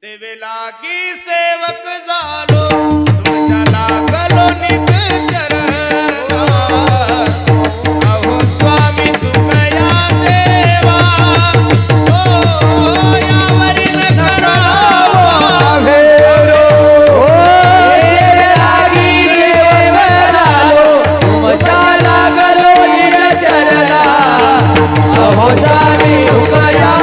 सेवेला की सेवक झालो तुमच्या लागलो निज चरणा अहो स्वामी तुमया देवा ओ यावरी न करावा भेरो सेवेला की सेवक झालो तुमच्या लागलो निज चरणा अहो स्वामी तुमया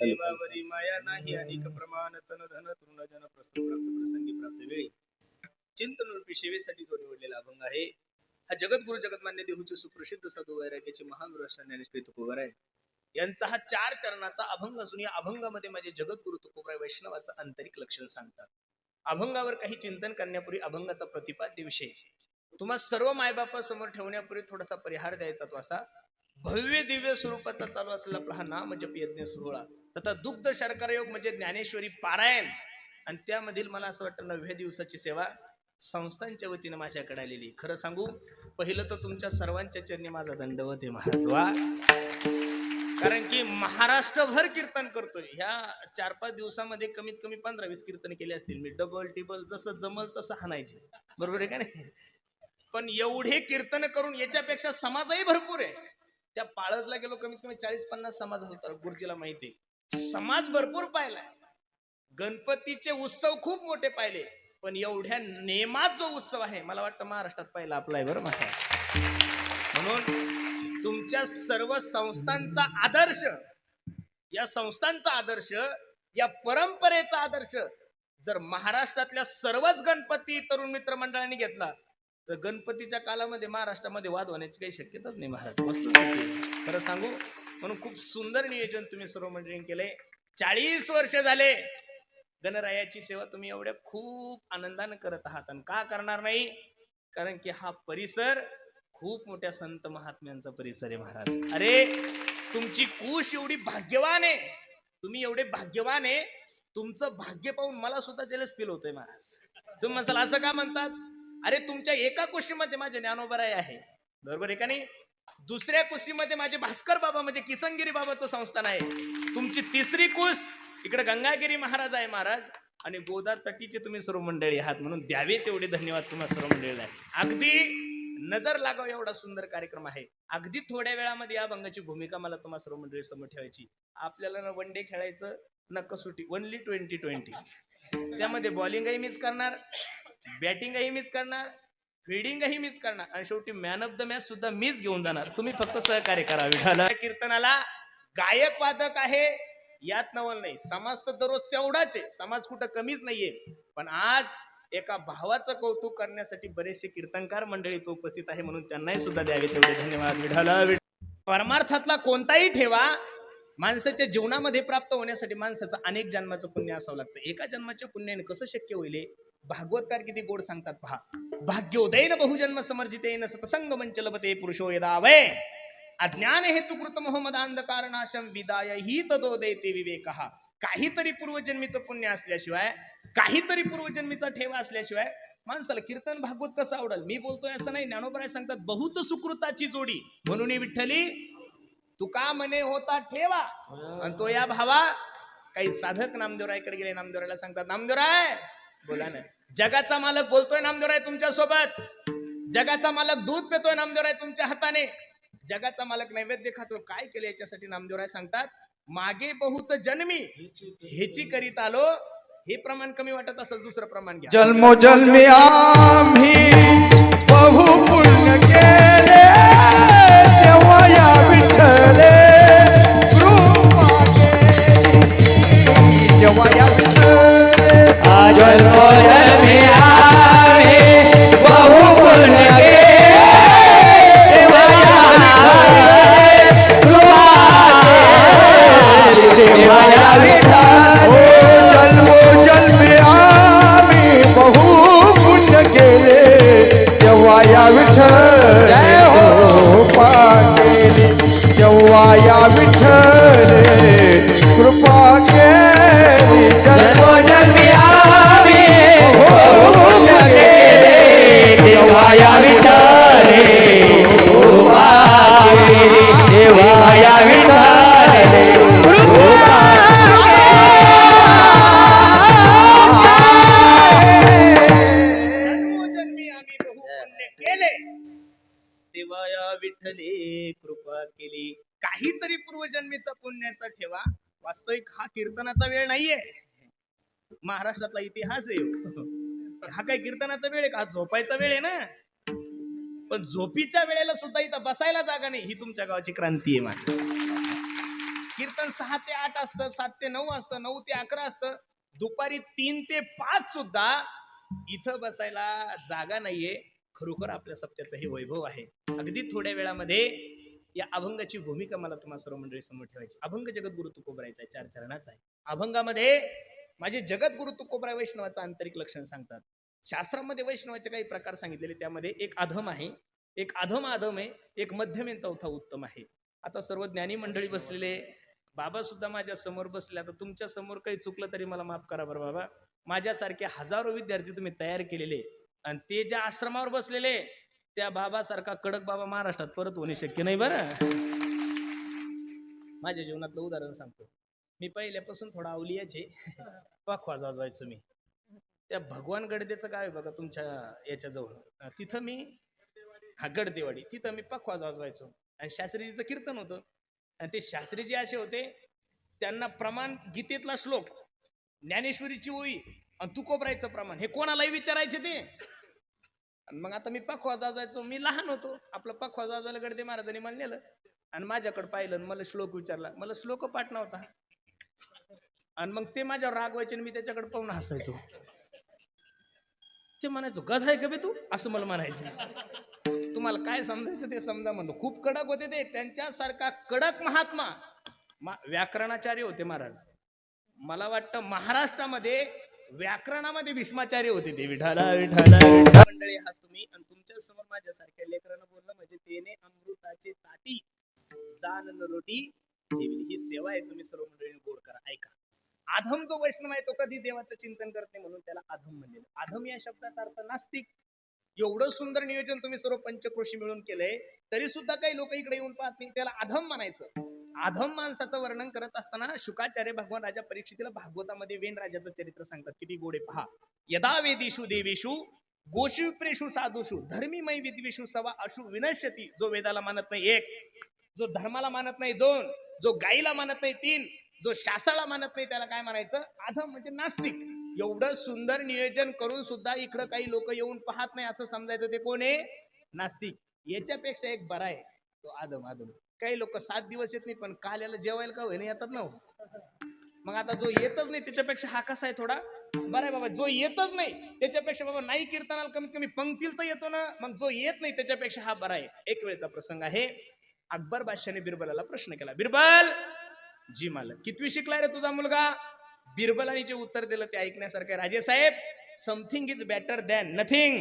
देवावरी माया नाही अनेक प्रमाण तन धन तृण जन प्रसंगी प्राप्त वेळी चिंतन रूपी सेवेसाठी तो निवडलेला अभंग आहे. हा जगद्गुरु जगतमान्य देहूचे सुप्रसिद्ध साधू वैराग्याचे महान ज्ञानेश्वर तुकोबाराय यांचा हा 4 चरणाचा अभंग असून या अभंगामध्ये माझे जगद्गुरु तुकोबाराय वैष्णवाचं आंतरिक लक्षण सांगतात. अभंगावर काही चिंतन करण्यापूर्वी अभंगाचा प्रतिपाद्य विषय तुम्हा सर्व मायबापासमोर ठेवण्यापूर्वी थोडासा परिहार द्यायचा तो असा. भव्य दिव्य स्वरूपाचा चालू असलेला आपला हा नाम जप यज्ञ सोहळा तथा दुग्ध शर्करा योग म्हणजे ज्ञानेश्वरी पारायण आणि त्यामधील मला असं वाटतं 9व्या दिवसाची सेवा संस्थांच्या वतीने माझ्याकडे आलेली. खरं सांगू पहिलं तर तुमच्या सर्वांच्या चरणी माझा दंडवत आहे महाराज वा. कारण की महाराष्ट्रभर कीर्तन करतोय. ह्या 4-5 दिवसामध्ये कमीत कमी 15-20 कीर्तन केले असतील मी. डबल टिबल जसं जमल तसं हाणायचे, बरोबर आहे का नाही. पण एवढे कीर्तन करून याच्यापेक्षा समाजही भरपूर आहे. त्या पाळसला गेलो कमीत कमी 40-50 समाज होता. गुरुजीला माहिती समाज भरपूर पाहिलाय. गणपतीचे उत्सव खूप मोठे पाहिले पण एवढ्या नेमात जो उत्सव आहे मला वाटतं महाराष्ट्रात पहिला आपला आहे बरं महाराज. म्हणून तुमच्या सर्व संस्थांचा आदर्श, या संस्थांचा आदर्श, या परंपरेचा आदर्श जर महाराष्ट्रातल्या सर्वच गणपती तरुण मित्र मंडळांनी घेतला तर गणपतीच्या कालामध्ये महाराष्ट्रामध्ये वाद होण्याची काही शक्यताच नाही महाराज. मस्त खरं सांगू. म्हणून खूप सुंदर नियोजन तुम्ही सर्व मंडळींनी केलंय. 40 वर्ष झाले गणरायाची सेवा तुम्ही एवढ्या खूप आनंदाने करत आहात. आणि का करणार नाही, कारण की हा परिसर खूप मोठ्या संत महात्म्यांचा परिसर आहे महाराज. अरे तुमची कुश एवढी भाग्यवान आहे, तुम्ही एवढे भाग्यवान आहे. तुमचं भाग्य पाहून मला सुद्धा जेलस फील होतंय महाराज. तुम्ही म्हणसाल असं का म्हणतात. अरे तुमच्या एका कुशीमध्ये माझे ज्ञानोबाराय आहे, बरोबर आहे का नाही. दुसऱ्या कुशीमध्ये माझे भास्कर बाबा म्हणजे किसनगिरी बाबाचं संस्थान आहे. तुमची तिसरी कुश इकडे गंगागिरी महाराज आहे महाराज. आणि गोदार तटीचे तुम्ही सर्व मंडळी आहात. म्हणून द्यावे तेवढे धन्यवाद तुम्हाला सर्व मंडळीला. अगदी नजर लागाव एवढा सुंदर कार्यक्रम आहे. अगदी थोड्या वेळामध्ये या अभंगाची भूमिका मला तुम्हाला सर्व मंडळी समोर ठेवायची. आपल्याला ना वन डे खेळायचं ना कसोटी, ओनली 20-20. त्यामध्ये बॉलिंगही मीच करणार, बॅटिंगही मीच करणार, फिल्डिंगही मीच करणार आणि शेवटी मॅन ऑफ द मॅच सुद्धा मीच घेऊन जाणार. तुम्ही फक्त सहकार्य करा. विठाला कीर्तनाला गायक वादक आहे यात नवल नाही. समाज तर दररोज तेवढाच आहे, समाज कुठं कमीच नाहीये. पण आज एका भावाचं कौतुक करण्यासाठी बरेचसे कीर्तनकार मंडळी तो उपस्थित आहे. म्हणून त्यांनाही सुद्धा द्यावे तेवढे धन्यवाद. विठाला परमार्थातला कोणताही ठेवा माणसाच्या जीवनामध्ये प्राप्त होण्यासाठी माणसाचं अनेक जन्माचं पुण्य असावं लागतं. एका जन्माच्या पुण्याने कसं शक्य होईल. भागवतकार किती गोड सांगतात पहा. भाग्योदयन बहुजन्म समर्जितेन सतसंग मंचलपते पुरुषो यदा वै अज्ञान हेतुकृत मोहम्मद अंधकार नाशम विदाय ही तदो देते विवेकहा. काहीतरी पूर्वजन्मीचं पुण्य असल्याशिवाय, काहीतरी पूर्वजन्मीचा ठेवा असल्याशिवाय माणसाला कीर्तन भागवत कसं आवडेल. मी बोलतोय असं नाही. ज्ञानोबराय सांगतात बहुत सुकृताची जोडी म्हणून विठ्ठली तू का म्हणे होता ठेवा. आणि तो या भावा काही साधक नामदेवरायकडे गेले. नामदेवरायला सांगतात नामदेवराय बोला ना. जगाचा मालक बोलतोय नामदेवराय तुमच्या सोबत. जगाचा मालक दूध पितोय नामदेवराय तुमच्या हाताने. जगाचा मालक नैवेद्य खातो. काय केलं याच्यासाठी नामदेवराय सांगतात मागे बहुत जन्मी ह्याची करीत आलो. हे प्रमाण कमी वाटत असेल दुसरं प्रमाण घ्या. जन्मोजन्मी आम्ही बहु पुण्य केले तेव्हा या विठ्ठल जन्मोजन्मी आम्ही बहु पुण्य केले, तेव्हा या विठ्ठल ओ जन्मोजन्मी आम्ही बहु पुण्य केले तेव्हा या विठ्ठल जय हो. कृपा केली तेव्हा या विठ्ठल कृपा केली जन्मोजन्मी आम्ही बहु पुण्य केले, तेव्हा या विठ्ठल कृपा केली, तेव्हा या विठ्ठल कृपा जन्मोजन्मी आम्ही बहु पुण्य केले तेव्हा या विठ्ठले कृपा केली. काहीतरी पूर्वजन्मीचा पुण्याचा ठेवा. वास्तविक हा कीर्तनाचा वेळ नाहीये, महाराष्ट्रातला इतिहास आहे हा. काही कीर्तनाचा वेळ आहे का? झोपायचा वेळ आहे ना. पण झोपीच्या वेळेला सुद्धा इथं बसायला जागा नाही. ही तुमच्या गावाची क्रांती आहे माझी. कीर्तन 6 ते 8 असतं, 7 ते 9 असतं, 9 ते 11 असतं, दुपारी 3 ते 5 सुद्धा इथं बसायला जागा नाहीये. खरोखर आपल्या सप्त्याचं हे वैभव आहे. अगदी थोड्या वेळामध्ये या अभंगाची भूमिका मला तुम्हाला सर्व मंडळी समोर ठेवायची. अभंग जगद्गुरु तुकोबरायचा 4 चरणाचा आहे. अभंगामध्ये माझे जगद्गुरु तुकोबराय वैष्णवाचं आंतरिक लक्षण सांगतात. शास्त्रामध्ये वैष्णवाचे काही प्रकार सांगितलेले, त्यामध्ये एक अधम आहे, एक अधम आहे, एक मध्यम आणि चौथा उत्तम आहे. आता सर्व ज्ञानी मंडळी बसलेले, बाबा सुद्धा माझ्या समोर बसले. आता तुमच्या समोर काही चुकलं तरी मला माफ करा बरं बाबा. माझ्यासारखे हजारो विद्यार्थी तुम्ही तयार केलेले, आणि ते ज्या आश्रमावर बसलेले त्या बाबासारखा कडक बाबा महाराष्ट्रात परत होणे शक्य नाही बरं. माझ्या जीवनातलं उदाहरण सांगतो. मी पहिल्यापासून थोडा अवलियाचे पखवाज वाजवायचो मी. त्या भगवान गडदेचं गाव आहे बघा तुमच्या याच्याजवळ, तिथं मी गडदेवाडी, तिथं मी पखवाज वाजवायचो. आणि शास्त्रीजीचं कीर्तन होतं. आणि ते शास्त्रीजी असे होते, त्यांना प्रमाण गीतेतला श्लोक, ज्ञानेश्वरीची ओळी आणि तुकोबरायचं प्रमाण हे कोणालाही विचारायचे ते. आणि मग आता मी पखवाज वाजवायचो. मी लहान होतो, आपलं पखवाज वाजवायला गडदे महाराजांनी मला नेलं आणि माझ्याकडे पाहिलं आणि मला श्लोक विचारला. मला श्लोक पाठ नव्हता. आणि मग ते माझ्यावर रागवायचे आणि मी त्याच्याकडे पाहून हसायचो. ते म्हणायचो गध आहे का बे तू, असं मला म्हणायचं. तुम्हाला काय समजायचं ते समजा म्हणलो. खूप कडक होते ते. त्यांच्यासारखा कडक महात्मा व्याकरणाचार्य होते महाराज. मला वाटतं महाराष्ट्रामध्ये व्याकरणामध्ये भीष्माचार्य होते ते. विठाला विठाला मंडळी हा तुम्ही, आणि तुमच्या समोर माझ्यासारख्या लेकरांना बोलणं म्हणजे तेने अमृताचे ताटी जान रोटी ठेवली. ही सेवा आहे. तुम्ही सर्व मंडळीने गोड करा. ऐका, अधम जो वैष्णव आहे तो कधी देवाचं चिंतन करत नाही, म्हणून त्याला अधम म्हणलेलं. अधम या शब्दाचा अर्थ नास्तिक. एवढं सुंदर नियोजन तुम्ही सर्व पंचक्रोशी मिळून केलंय, तरी सुद्धा काही लोक इकडे येऊन पाहत नाही. त्याला अधम म्हणायचं. अधम माणसाचं वर्णन करत असताना शुकाचार्य भगवान राजा परीक्षितीला भागवतामध्ये वेन राजाचं चरित्र सांगतात. किती गोडे पहा. यदा वेदेषु देवेषु गोषु विप्रेषु साधुषु धर्मीमय विद्वेषु सवा अशु विनश्यती. जो वेदाला मानत नाही एक, जो धर्माला मानत नाही दोन, जो गाईला मानत नाही तीन, जो शास्त्राला मानत नाही, त्याला काय म्हणायचं? अधम म्हणजे नास्तिक. एवढं सुंदर नियोजन करून सुद्धा इकडं काही लोक येऊन पाहत नाही असं समजायचं ते कोण आहे? नास्तिक. याच्यापेक्षा एक बरा आहे तो अधम. काही लोक 7 दिवस येत नाही, पण काल याला जेवायला का होईना येतात ना. मग आता जो येतच नाही त्याच्यापेक्षा हा कसा आहे? थोडा बरा आहे बाबा. जो येतच नाही त्याच्यापेक्षा बाबा नाही कीर्तनाला कमीत कमी पंक्तीला तर येतो ना. मग जो येत नाही त्याच्यापेक्षा हा बरा आहे. एक वेळचा प्रसंग आहे. अकबर बादशाने बिरबलाला प्रश्न केला. बिरबल जी मालक, कितवी शिकलाय रे तुझा मुलगा? बिरबलाने जे उत्तर दिलं ते ऐकण्यासारखं. राजे साहेब, something is better than nothing.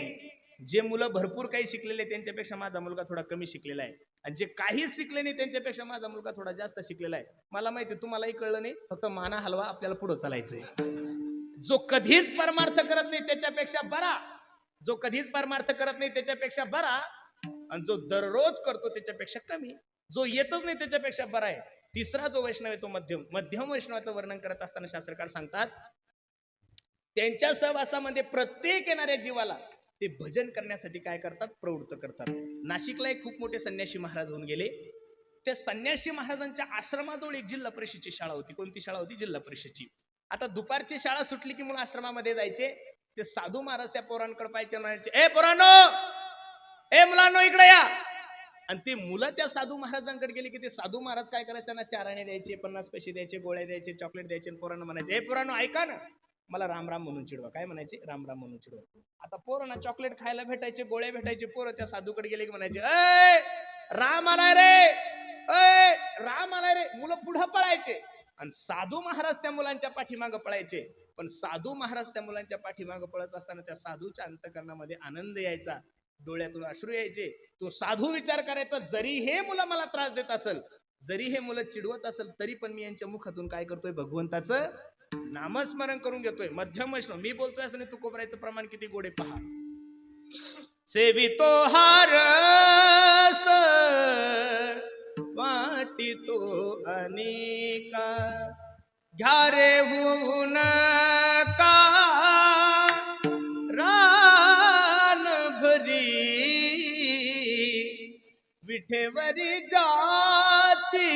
जे मुलं भरपूर काही शिकलेले त्यांच्यापेक्षा माझा मुलगा थोडा कमी शिकलेला आहे, आणि जे काहीच शिकले नाही त्यांच्यापेक्षा माझा मुलगा थोडा जास्त शिकलेला आहे. मला माहिती तुम्हालाही कळलं नाही, फक्त माना हलवा, आपल्याला पुढे चालायचंय. जो कधीच परमार्थ करत नाही त्याच्यापेक्षा बरा, जो कधीच परमार्थ करत नाही त्याच्यापेक्षा बरा, आणि जो दररोज करतो त्याच्यापेक्षा कमी, जो येतच नाही त्याच्यापेक्षा बरा आहे. तिसरा जो वैष्णव आहे तो मध्यम. मध्यम वैष्णवाचं वर्णन करत असताना शास्त्रकार सांगतात, त्यांच्या सहवासामध्ये प्रत्येक येणाऱ्या जीवाला ते भजन करण्यासाठी काय करतात? प्रवृत्त करतात. नाशिकला एक खूप मोठे संन्यासी महाराज होऊन गेले. त्या संन्यासी महाराजांच्या आश्रमाजवळ एक जिल्हा परिषदची शाळा होती. कोणती शाळा होती? जिल्हा परिषदची. आता दुपारची शाळा सुटली की मुलं आश्रमामध्ये जायचे. ते साधू महाराज त्या पोरांकडे पाहायचे, म्हणायचे, ए पोरांनो, ए मुलांनो इकडे या. आणि ते मुलं त्या साधू महाराजांकडे गेले की ते साधू महाराज काय करायचे, त्यांना 4 आणे द्यायचे, 50 पैसे द्यायचे, गोळ्या द्यायचे, चॉकलेट द्यायचे. पोरांना म्हणायचे, हे पोरांनो ऐका ना, मला राम राम म्हणून चिडवा. काय म्हणायचे? राम राम म्हणून चिडवा. आता पोरांना चॉकलेट खायला भेटायचे, गोळ्या भेटायचे. पोरं त्या साधूकडे गेले की म्हणायचे, अय राम आलाय रे, अय राम आलाय रे. मुलं पुढं पळायचे आणि साधू महाराज त्या मुलांच्या पाठीमागं पळायचे. पण साधू महाराज त्या मुलांच्या पाठीमागं पळत असताना त्या साधूच्या अंतकरणामध्ये आनंद यायचा, डोळ्यातून अश्रू यायचे. तो साधू विचार करायचा, जरी हे मुलं मला त्रास देत असेल, जरी हे मुलं चिडवत असेल, तरी पण मी यांच्या मुखातून काय करतोय, भगवंताचं नामस्मरण करून घेतोय. मध्यम वैष्णव मी बोलतोय असं नाही, तू कोपरायचं प्रमाण किती गोडे पहा. सेवितो हारस वाटितो अनेका, घ्या रे होऊन का रान भरी, विठेवरी जाची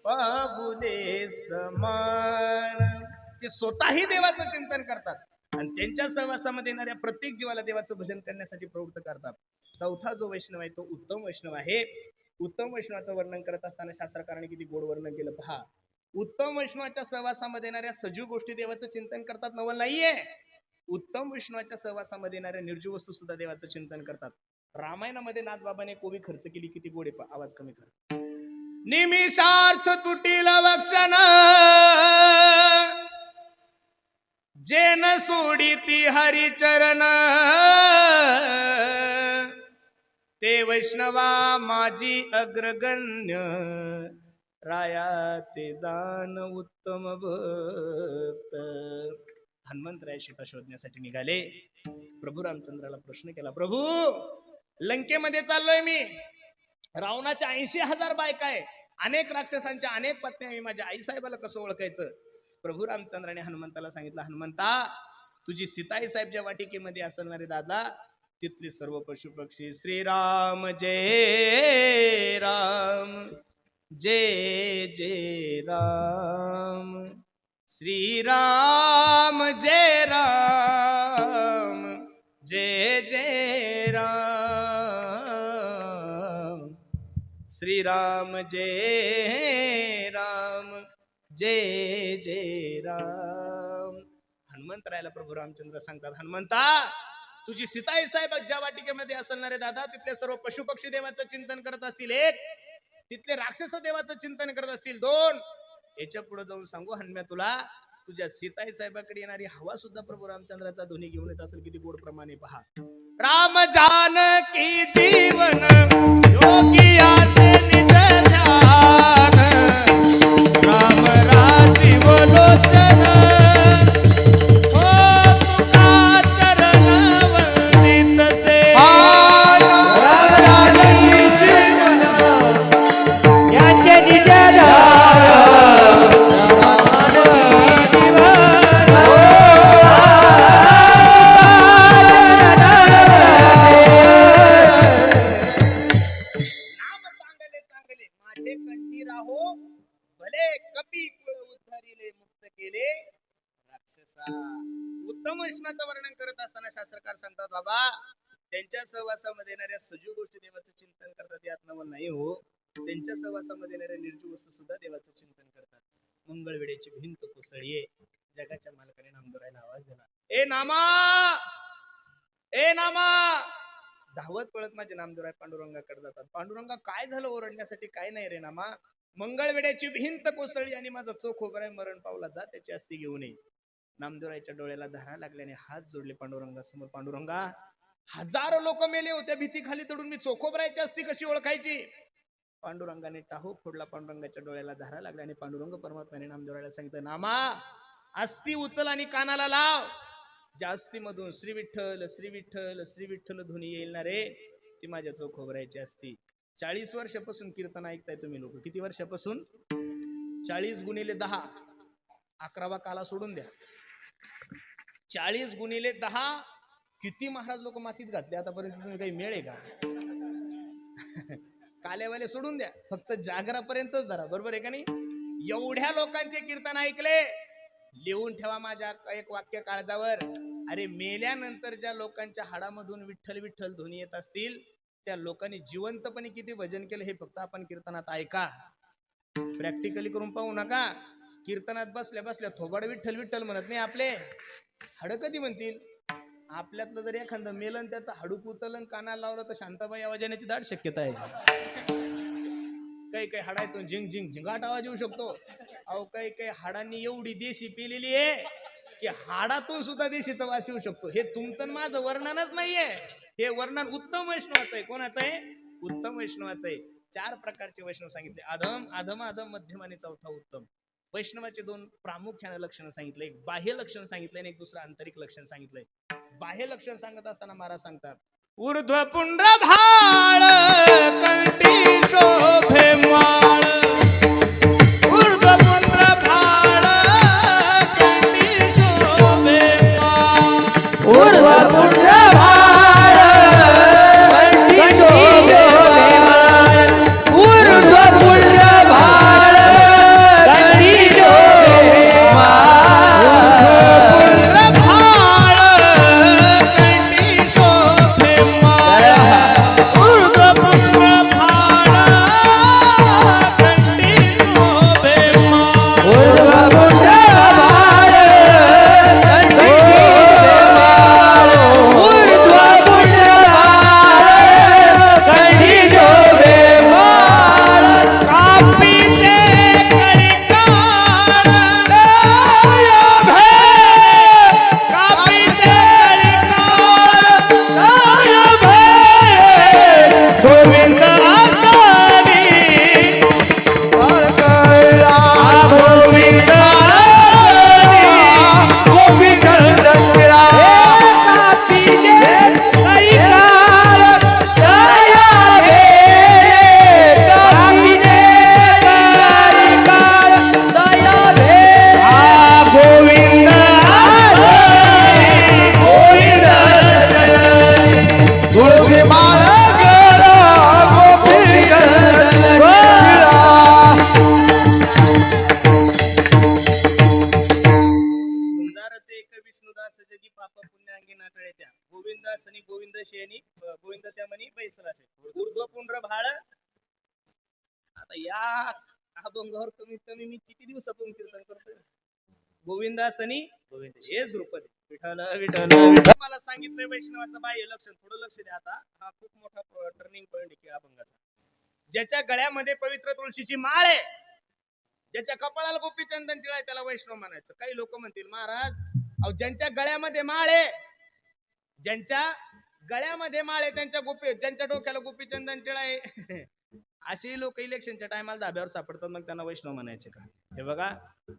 पाबुले समान. ते स्वतःही देवाचं चिंतन करतात आणि त्यांच्या सहवासामध्ये येणाऱ्या प्रत्येक जीवाला देवाचं भजन करण्यासाठी प्रवृत्त करतात. चौथा जो वैष्णव आहे तो उत्तम वैष्णव आहे. उत्तम वैष्णवाचं वर्णन करत असताना शास्त्रकाराने किती गोड वर्णन केलं पहा. उत्तम वैष्णवाच्या सहवासामध्ये येणाऱ्या सजीव गोष्टी देवाचं चिंतन करतात, नवल नाहीये. उत्तम वैष्णवाच्या सहवासामध्ये येणाऱ्या निर्जीव वस्तू सुद्धा देवाचं चिंतन करतात. रामायणामध्ये नाथबाबाने कोवी खर्च केली, किती गोडे आवाज कमी कर. निमिषार्थ तुटील वक्षण, जेन सोडी ती हरिचरण, ते वैष्णवा माझी अग्रगण्य, राया ते जाण उत्तम भक्त. हनुमंतराय सीता शोधण्यासाठी निघाले. प्रभू रामचंद्राला प्रश्न केला, प्रभू लंकेमध्ये चाललोय मी, रावणाच्या 80,000 बायका आहे, अनेक राक्षसांच्या अनेक पत्न्या, मी माझ्या आईसाहेबाला कसं ओळखायचं. प्रभू रामचंद्राने हनुमंताला सांगितलं, हनुमंता तुझी सीताई साहेब ज्या वाटिकेमध्ये असणारे दादा, तिथले सर्व पशु पक्षी श्रीराम जय राम, जय जय राम, श्रीराम जय राम, जय जय राम, श्रीराम जय राम, जय जय राम. हनुमंतरायाला प्रभू रामचंद्र सांगतात, हनुमंता तुझी सीताई साहेब ज्या वाटिकेमध्ये असणारे दादा, तिथले सर्व पशु पक्षी देवाचं चिंतन करत असतील 1, तिथले राक्षस देवाचं चिंतन करत असतील 2. याच्या पुढे जाऊन सांगू हनुम्या तुला, तुझ्या सीताई साहेबाकडे येणारी हवा सुद्धा प्रभू रामचंद्राचा ध्वनी घेऊन येत असेल, किती गोड प्रमाणे पहा. राम जानकी जीवन योगी आते निज ध्यान, राम राजीव लोचन, हो तुका चरण वंदित से. यांचे निज माझे कंठी राहो भले, कपी कुळ उद्धारिले मुक्त केले राक्षसा. उत्तम वैष्णवाचं वर्णन करत असताना शास्त्रकार सांगतात, बाबा त्यांच्या सहवासामध्ये येणाऱ्या सजीव गोष्टी देवाचं चिंतन करतात, यात नवल नाही हो. त्यांच्या सहवासामध्ये येणाऱ्या निर्जीव वस्तू सुद्धा देवाचं चिंतन करतात. मंगळवेळेची भिंत कोसळीये, जगाच्या मालकाने नामदेवाला आवाज दिला, ए नामा, ए नामा. धावत पळत माझे नामदेवराय पांडुरंगाकडे जातात. पांडुरंगा काय झालं ओरडण्यासाठी, काय नाही रे नामा, मंगळवेड्याची भिंत कोसळली आणि माझा चोख उभराय मरण पावला, जा त्याची अस्थी घेऊन ये. नामदेवरायच्या डोळ्याला धारा लागल्याने हात जोडले पांडुरंगासमोर, पांडुरंगा 1000 लोक मेले होते, भीती खाली तडून मी चोखोबरायची अस्थी कशी ओळखायची. पांडुरंगाने टाहू फोडला, पांडुरंगाच्या डोळ्याला धारा लागल्या आणि पांडुरंग परमात्म्याने नामदेवरायला सांगितलं, नामा अस्थी उचल आणि कानाला लाव. ज्या अस्थीमधून श्री विठ्ठल श्री विठ्ठल श्री विठ्ठल ध्वनी येईल ना रे, ती माझ्या चोखोबरायची असती. 40 वर्षापासून कीर्तन ऐकताय तुम्ही लोक. किती वर्षापासून? 40 गुणिले 10, 11वा काला सोडून द्या. 40 गुणिले 10 किती महाराज लोक मातीत घातले आतापर्यंत, तुम्ही काही मिळेल का? कालेवाले सोडून द्या, फक्त जागरापर्यंतच धरा, बरोबर आहे का नाही? एवढ्या लोकांचे कीर्तन ऐकले, लिहून ठेवा माझ्या एक वाक्य काळजावर. अरे मेल्यानंतर ज्या लोकांच्या हाडामधून विठ्ठल विठ्ठल ध्वनी येत असतील, त्या लोकांनी जिवंतपणे किती भजन केलं हे फक्त आपण कीर्तनात ऐका, प्रॅक्टिकली करून पाहू नका. कीर्तनात बसल्या बसल्या थोबाड विठ्ठल विठ्ठल म्हणत नाही, आपले हाड कधी म्हणतील. आपल्यातलं जर एखादं मेलन त्याचं हाडूक उचलन कानाला लावलं तर शांताबाई आवाज येण्याची दाट शक्यता आहे. काही काही हाडातून झिंग झिंग झिंगाट आवाज येऊ शकतो. अहो काही काही हाडांनी एवढी देशी पिलेली आहे की हाडातून सुद्धा देशीचा वास येऊ शकतो. हे तुमचं माझं वर्णनच नाहीये, हे वर्णन उत्तम वैष्णवाचं आहे. कोणाचं आहे? उत्तम वैष्णवाचं आहे. 4 प्रकारचे वैष्णव सांगितले, अधम अधम अधम मध्यम आणि चौथा उत्तम. वैष्णवाचे 2 प्रामुख्याने लक्षण सांगितले, एक बाह्य लक्षण सांगितलंय आणि एक दुसरं आंतरिक लक्षण सांगितलंय. बाह्य लक्षण सांगत असताना महाराज सांगतात, ऊर्ध्व पुंड्र भाळ कंठी शोभे माळ, ऊर्ध्व पुंड्र भाळ कंठी शोभे माळ, ऊर्ध्व पुंड्र भाळ कंठी शोभे माळ, ऊर्ध्व पुंड्र भाळ कंठी शोभे माळ, ऊर्ध्व पुंड्र भाळ कंठी शोभे माळ, ऊर्ध्व पुंड्र भाळ कंठी शोभे माळ, ऊर्ध्व पुंड्र भाळ कंठी शोभे माळ, कापीचे करिकाळ कापीचे गोविंद आसानी गोविंद कापीचे करिकाळ दया घे, कापीचे करिकाळ दया घे, गोविंद गोविंद तुळशी माळ गेला गोपी गेला. सुंजारते एक विष्णुदास जगी पाप पुण्यांगी नाटळे त्या, गोविंदास आणि गोविंद शेनी गोविंद त्या म्हणी बैसरासे, ऊर्ध्व पुंड्र भाळ. आता या अभंगावर कमीत कमी मी किती दिवसापासून कीर्तन करतोय. गोविंदास आणि गोविंद हेच द्रुपद विठ्ठल विठ्ठल विठ्ठल. मला सांगितलंय वैष्णवाचं बाह्य लक्षण, थोडं लक्ष द्या. आता हा खूप मोठा टर्निंग पॉइंट आहे अभंगाचा. ज्याच्या गळ्यामध्ये पवित्र तुळशीची माळ आहे, ज्याच्या कपाळाला गोपीचंदन टिळा आहे, त्याला वैष्णव म्हणायचं. काही लोक म्हणतील, महाराज अहो ज्यांच्या गळ्यामध्ये माळ आहे, ज्यांच्या गळ्यामध्ये माळ आहे त्यांच्या ज्यांच्या डोक्याला गोपीचंदन टिळा आहे अशी लोक इलेक्शनच्या टायमाला धाब्यावर सापडतात, मग त्यांना वैष्णव म्हणायचे का? हे बघा,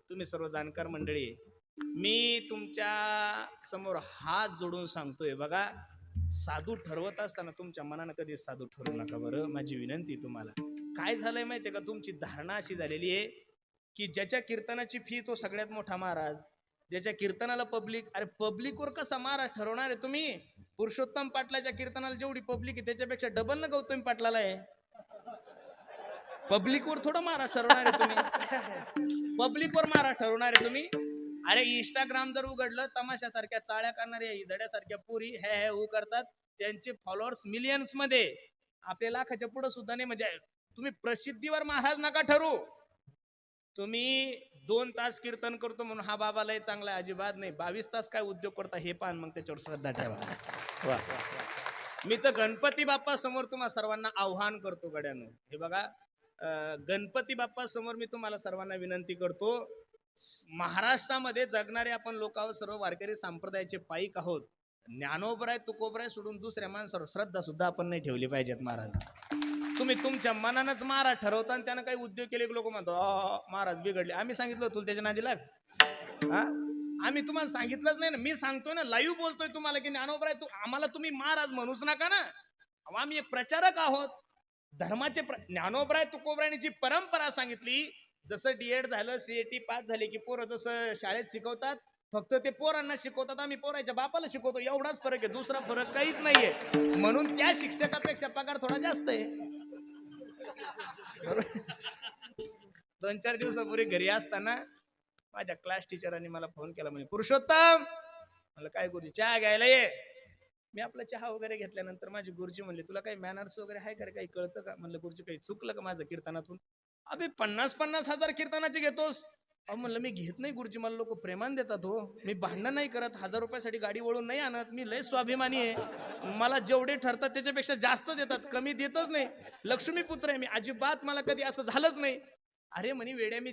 तुम्ही सर्व जाणकार मंडळी, मी तुमच्या समोर हात जोडून सांगतोय, बघा साधू ठरवत असताना तुमच्या मनानं कधी साधू ठरवू नका बरं. माझी विनंती तुम्हाला. काय झालंय माहितीये का, तुमची धारणा अशी झालेली आहे की ज्याच्या कीर्तनाची फी तो सगळ्यात मोठा महाराज, ज्याच्या कीर्तनाला पब्लिक. अरे पब्लिकवर कसा महाराज ठरवणार आहे तुम्ही? पुरुषोत्तम पाटलाच्या कीर्तनाला जेवढी पब्लिक आहे त्याच्यापेक्षा डबल ना गौतमी पाटलाला आहे. पब्लिकवर थोडं महाराज ठरवणार आहे तुम्ही, पब्लिकवर महाराज ठरवणार आहे तुम्ही. अरे इंस्टाग्राम जर उघडलं, तमाशासारख्या चाळ्या करणाऱ्या इजड्यासारख्या पुरी हे ऊ करतात, त्यांचे फॉलोअर्स मिलियन्स मध्ये, आपल्या लाखाच्या पुढे सुद्धा नाही. म्हणजे तुम्ही प्रसिद्धीवर महाराज नका ठरू. तुम्ही 2 तास कीर्तन करतो म्हणून हा बाबा लय चांगला आहे, अजिबात नाही. 22 तास काय उद्योग करता हे पान, मग त्याच्यावर श्रद्धा ठेवा. मी तर गणपती बाप्पा समोर तुम्हा सर्वांना आव्हान करतो गड्यानो. हे बघा, गणपती बाप्पा समोर मी तुम्हाला सर्वांना विनंती करतो, महाराष्ट्रामध्ये जगणारे आपण लोक आहोत, सर्व वारकरी संप्रदायाचे पाईक आहोत. ज्ञानोबराय तुकोबराय सोडून दुसऱ्या माणसावर श्रद्धा सुद्धा आपण नाही ठेवली पाहिजेत महाराज. तुम्ही तुमच्या मनानंच महाराज ठरवता आणि त्यानं काही उद्योग केले, लोक म्हणतो महाराज बिघडले. आम्ही सांगितलं तुला त्याच्या नादी लाग? आम्ही तुम्हाला सांगितलंच नाही ना. मी सांगतोय ना, लाईव्ह बोलतोय तुम्हाला की ज्ञानोबराय आम्हाला तुम्ही महाराज म्हणूच नका ना. आम्ही एक प्रचारक आहोत धर्माचे. ज्ञानोबराय तुकोबरायची परंपरा सांगितली. जसं डीएड झालं, सीएटी पास झाले की पोरं जसं शाळेत शिकवतात, फक्त ते पोरांना शिकवतात, आम्ही पोराच्या बापाला शिकवतो, एवढाच फरक आहे, दुसरा फरक काहीच नाहीये. म्हणून त्या शिक्षकापेक्षा पगार थोडा जास्त आहे. 2-4 दिवसापूर्वी घरी असताना माझ्या क्लास टीचरांनी मला फोन केला, म्हणे पुरुषोत्तम, मला काय करू, चहा घ्यायला ये. मी आपला चहा वगैरे घेतल्यानंतर माझी गुरुजी म्हणले तुला काही मॅनर्स वगैरे आहे का रे, काही कळतं का? म्हणलं गुरुजी काही चुकलं का माझं कीर्तनातून? अबे 50,000 कीर्तनाचे घेतोस? अहो म्हणलं मी घेत नाही गुरुजी, मला लोक प्रेमान देतात हो, मी भांडणं नाही करत, 1000 रुपयासाठी गाडी वळून नाही आणत, मी लय स्वाभिमानी आहे, मला जेवढे ठरतात त्याच्यापेक्षा जास्त देतात, कमी देतच नाही, लक्ष्मीपुत्र आहे मी, अजिबात मला कधी असं झालंच नाही. अरे म्हणे वेड्या, मी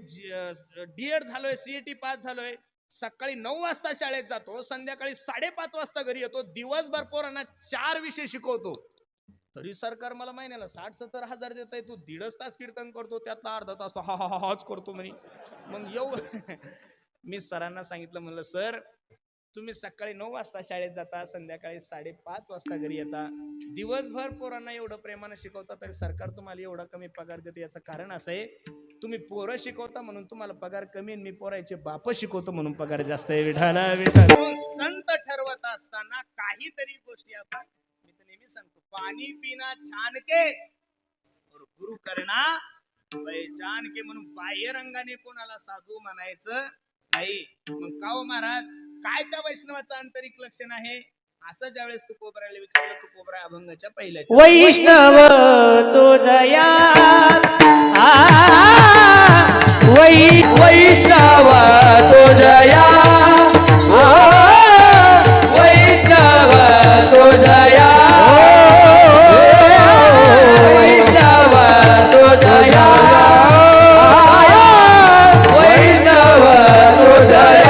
डीएड झालोय, सीईटी पास झालोय, सकाळी 9 वाजता शाळेत जातो, संध्याकाळी 5:30 वाजता घरी येतो, दिवसभर पोरांना 4 विषय शिकवतो, तरी सरकार मला महिन्याला 60-70 हजार देत आहे, तू 1.5 तास कीर्तन करतो, त्यातला अर्धा तास तो हाच करतो म्हणे. मग मी सरांना सांगितलं, म्हणलं सर तुम्ही सकाळी 9 वाजता शाळेत जाता, संध्याकाळी 5:30 वाजता घरी येता, दिवसभर पोरांना एवढं प्रेमानं शिकवता, तरी सरकार तुम्हाला एवढा कमी पगार देते. याचं कारण असं आहे, तुम्ही पोरं शिकवता म्हणून तुम्हाला पगार कमी, मी पोराचे बाप शिकवतो म्हणून पगार जास्त आहे. विठाला विठाला. संत ठरवत असताना काहीतरी गोष्टी आपण, मी तर नेहमी सांगतो, पाणी पिना छान के और गुरु करना पहचान के, म्हणून बाह्य रंगाने कोणाला साधू म्हणायचं नाही. मग का हो महाराज, काय त्या वैष्णवाचं आंतरिक लक्षण आहे? असं ज्यावेळेस तू कोबराला विचारलं, तू कोबरा अभंगाच्या पहिल्याच्या वैष्णव तो जया वैष्णव तो जया वैष्णव तो जया वैष्णव तो जया वैष्णव तो जया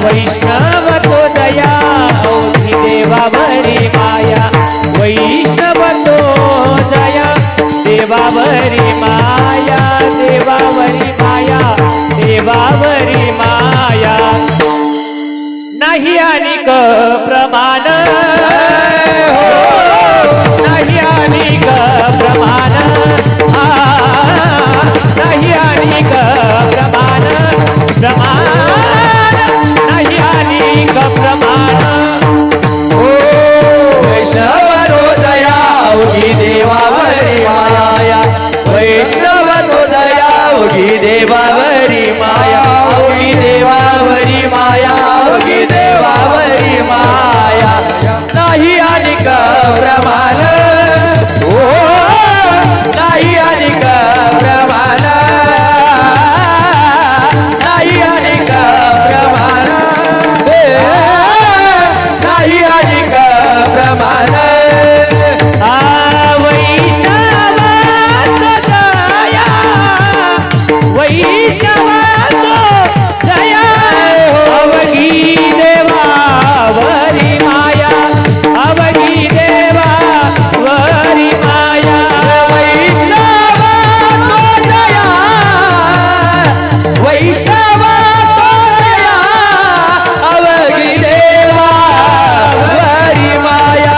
वैष्णव तो जया अवघी देवावरी माया वैष्णव तो जया देवावरी माया देवावरी माया देवावरी माया नाही अनिक प्रमाण नाही अनिक प्रमाण नाही अनिक प्रमाण प्रमाण नाही अनिक प्रमाण वैष्णव तो दया उगी देवावरी माया वैष्णव तो दया उगी देवावरी माया उगी देवावरी माया उगी देवावरी माया नाही अनिक प्रमाण ओ नाही अनिक प्रमाण नाही अनिक प्रमाण नाही अनिक प्रमाण वैष्णव जया अवघी देवावरी माया अवघी देवावरी माया वैष्णव तो जया वैष्णव तो जया अवघी देवावरी माया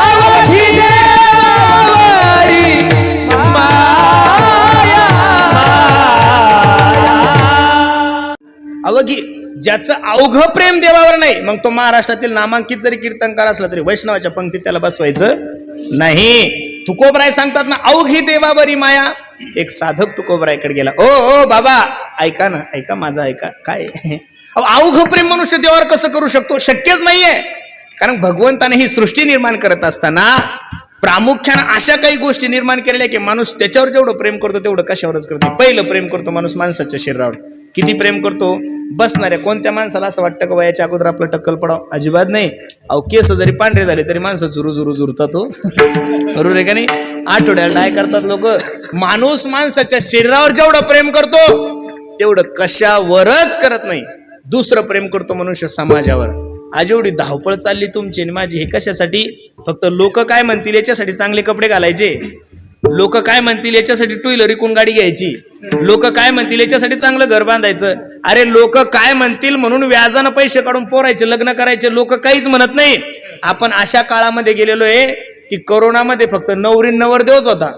अवघी देवावरी माया अवघी, ज्याचं अवघ प्रेम देवावर नाही, मग तो महाराष्ट्रातील नामांकित जरी कीर्तनकार असला तरी वैष्णवाच्या पंक्तीत त्याला बसवायचं नाही. तुकोबराय सांगतात ना, अवघी देवावरी माया. एक साधक तुकोबरायकडे गेला, ओ बाबा ऐका ना, ऐका माझा ऐका. काय अवघ प्रेम मनुष्य देवावर कसं करू शकतो? शक्यच नाहीये. कारण भगवंताने ही सृष्टी निर्माण करत असताना प्रामुख्याने अशा काही गोष्टी निर्माण केलेल्या की माणूस त्याच्यावर जेवढं प्रेम करतो तेवढं कशावरच करतो. पहिलं प्रेम करतो माणूस माणसाच्या शरीरावर. किती प्रेम करतो? बसणाऱ्या कोणत्या माणसाला असं वाटतं का वयाच्या अगोदर आपलं टक्कल पडावं? अजिबात नाही. अहो केस जरी पांढरे झाले तरी माणसं झुरू झुरतात हो. बरोबर आहे का नाही? आठवड्याला काय करतात लोक. माणूस माणसाच्या शरीरावर जेवढं प्रेम करतो तेवढं कशावरच करत नाही. दुसरं प्रेम करतो मनुष्य समाजावर. आज एवढी धावपळ चालली तुमची आणि माझी, हे कशासाठी? फक्त लोक काय म्हणतील याच्यासाठी चांगले कपडे घालायचे, लोक काय म्हणतील याच्यासाठी टू व्हीलर विकून गाडी घ्यायची, लोक काय म्हणतील याच्यासाठी चांगलं घर बांधायचं. अरे लोक काय म्हणतील म्हणून व्याजानं पैसे काढून पोरायचे लग्न करायचे, लोक काहीच म्हणत नाही. आपण अशा काळामध्ये गेलेलो आहे की कोरोनामध्ये फक्त नवरी नवरदेवच होता,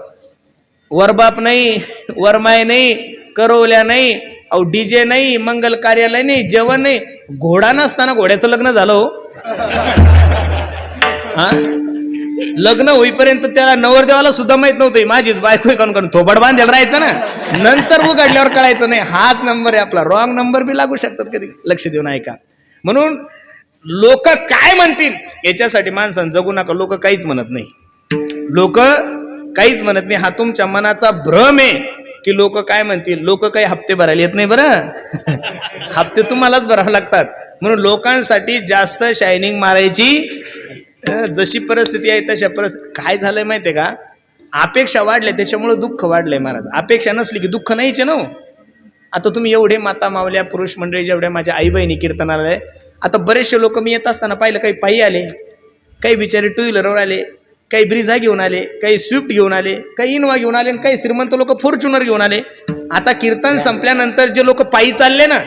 वरबाप नाही, वरमाय नाही, करवल्या नाही, अहो डीजे नाही, मंगल कार्यालय नाही, जेवण नाही. घोडा नसताना घोड्याचं लग्न झालं हो. हा, लग्न होईपर्यंत त्याला नवरदेवाला सुद्धा माहित नव्हतं माझीच बायको काढून थोबड बांधेल राहायचं ना. नंतर उघडल्यावर कळायचं नाही हाच नंबर आहे आपला. रॉंग नंबर बी लागू शकतात कधी. लक्ष देऊन ऐका. म्हणून लोक काय म्हणतील याच्यासाठी माणसानं जगू नका. लोक काहीच म्हणत नाही, लोक काहीच म्हणत नाही. हा तुमच्या मनाचा भ्रम आहे की लोक काय म्हणतील. लोक काही हप्ते भरायला येत नाही बरं हप्ते तुम्हालाच भरावे लागतात. म्हणून लोकांसाठी जास्त शायनिंग मारायची जशी परिस्थिती आहे तशा परिस्थिती. काय झालंय माहितीये का, अपेक्षा वाढल्या त्याच्यामुळे दुःख वाढलंय महाराज. अपेक्षा नसली की दुःख नाहीच ना. आता तुम्ही एवढे माता मावल्या पुरुष मंडळी जेवढ्या माझ्या आई बहिणी कीर्तनाला आहे, आता बरेचसे लोक मी येत असताना पाहिलं, काही पायी आले, काही बिचारे टू व्हीलरवर आले, काही ब्रिझा घेऊन आले, काही स्विफ्ट घेऊन आले, काही इनोवा घेऊन आले, काही श्रीमंत लोक फॉर्च्युनर घेऊन आले. आता कीर्तन संपल्यानंतर जे लोक पायी चालले ना,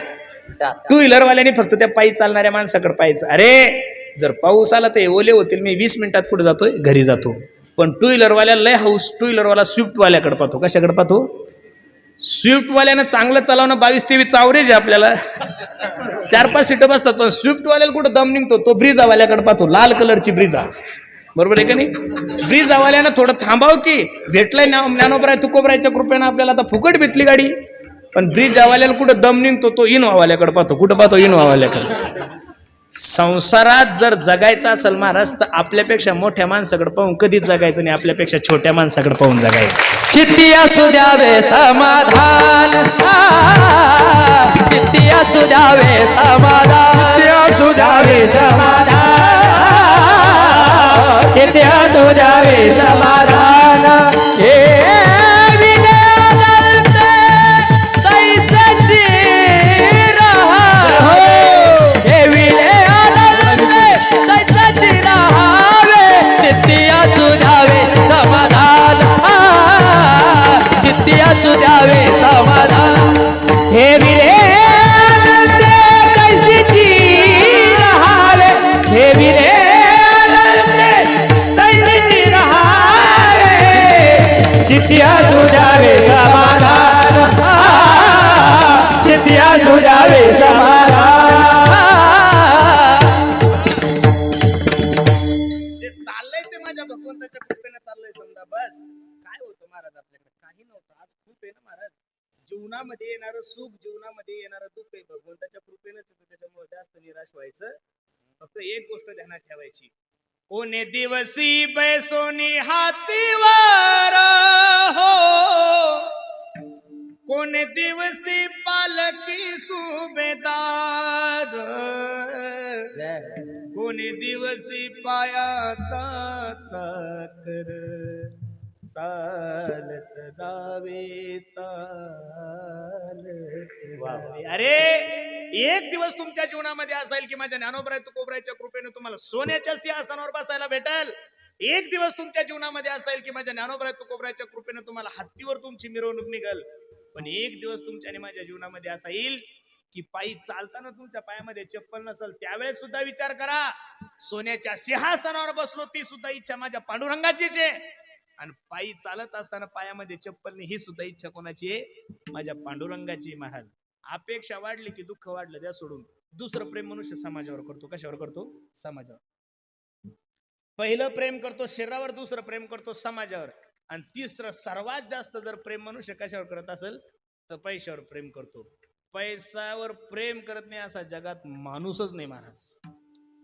टू व्हीलरवाल्याने फक्त त्या पायी चालणाऱ्या माणसाकडे पाहायचं. अरे जर पाऊस आला तर ओले होतील, मी 20 मिनिटात कुठे जातोय, घरी जातो. पण टू व्हीलरवाल्याला लय हाऊस, टू व्हीलरवाला स्विफ्टवाल्याकडे पाहतो. कशाकडे पाहतो? स्विफ्टवाल्यानं चांगलं चालवणं 22-23 ॲव्हरेज आहे आपल्याला 4-5 सीटं बसतात. पण स्विफ्टवाल्याला कुठं दम निघतो तो ब्रिजावाल्याकडे पाहतो, लाल कलरची ब्रिजा. बरोबर आहे का नाही? ब्रिजावाल्यानं थोडं थांबावं की भेटलंय ज्ञानोबराय तुकोबरायच्या कृपेनं आपल्याला आता फुकट भेटली गाडी. पण ब्रिजावाल्याला कुठं दम निघतो तो इनोवाल्याकडे पाहतो. कुठं पाहतो? इनोवाल्याकडे. संसारात जर जगायचं असेल महाराज तर आपल्यापेक्षा मोठ्या माणसाकडे पाहून कधीच जगायचं नाही, आपल्यापेक्षा छोट्या माणसाकडे पाहून जगायचं. चित्ती असू द्यावे समाधान, चित्ती असू द्यावे समाधान, असू द्यावे समाधान, किती असू द्यावे समाधान. हे विनयनंते तैसची राहावे, हे विनयनंते तैसची राहावे, चित्ती असू द्यावे समाधान, चित्ती असू द्यावे समाधान. हे विरे कैसीची राहावे, हे विरे कैसीची राहावे, चित्ती असू द्यावे समाधान, चित्ती असू द्यावे समाधान. जे चाललंय ते माझ्या भगवंताच्या कृपेने चाललंय. समजा बस काय होतं महाराज, आपल्याकडे काही नव्हतं, आज खूप आहे ना महाराज. जीवनामध्ये येणारं सुख, जीवनामध्ये येणारं दुःख आहे भगवंताच्या कृपेनेच होतं. त्याच्यामुळे जास्त निराश व्हायचं. फक्त एक गोष्ट ध्यानात ठेवायची, कोणे दिवसी पैसोनी हातीवर हो, कोणे दिवसी पालकी सुभेदार, कोणी दिवसी पायाचा चाकर, चालत जावे चालत जावे. अरे एक दिवस तुमच्या जीवनामध्ये असेल की माझ्या ज्ञानोबराय तुकोबरायच्या कृपेने तुम्हाला सोन्याच्या सिंहासनावर बसायला भेटेल. एक दिवस तुमच्या जीवनामध्ये असेल की माझ्या ज्ञानोबराय तुकोबरायच्या कृपेने तुम्हाला हत्तीवर तुमची मिरवणूक निघल. पण एक दिवस तुमच्या आणि माझ्या जीवनामध्ये असा येईल की पायी चालताना तुमच्या पायामध्ये चप्पल नसेल. त्यावेळेस सुद्धा विचार करा, सोन्याच्या सिंहासनावर बसलो ती सुद्धा इच्छा माझ्या पांडुरंगाचीच आहे, आणि पायी चालत असताना पायामध्ये चप्पल नाही ही सुद्धा इच्छा कोणाची आहे? माझ्या पांडुरंगाची. महाराज अपेक्षा वाढली की दुःख वाढलं द्या सोडून. दुसरं प्रेम मनुष्य समाजावर करतो. कशावर करतो? समाजावर. पहिलं प्रेम करतो शरीरावर, दुसरं प्रेम करतो समाजावर, आणि तिसरं सर्वात जास्त जर प्रेम मनुष्य कशावर करत असेल तर पैशावर प्रेम करतो. पैशावर प्रेम करत नाही असा जगात माणूसच नाही महाराज.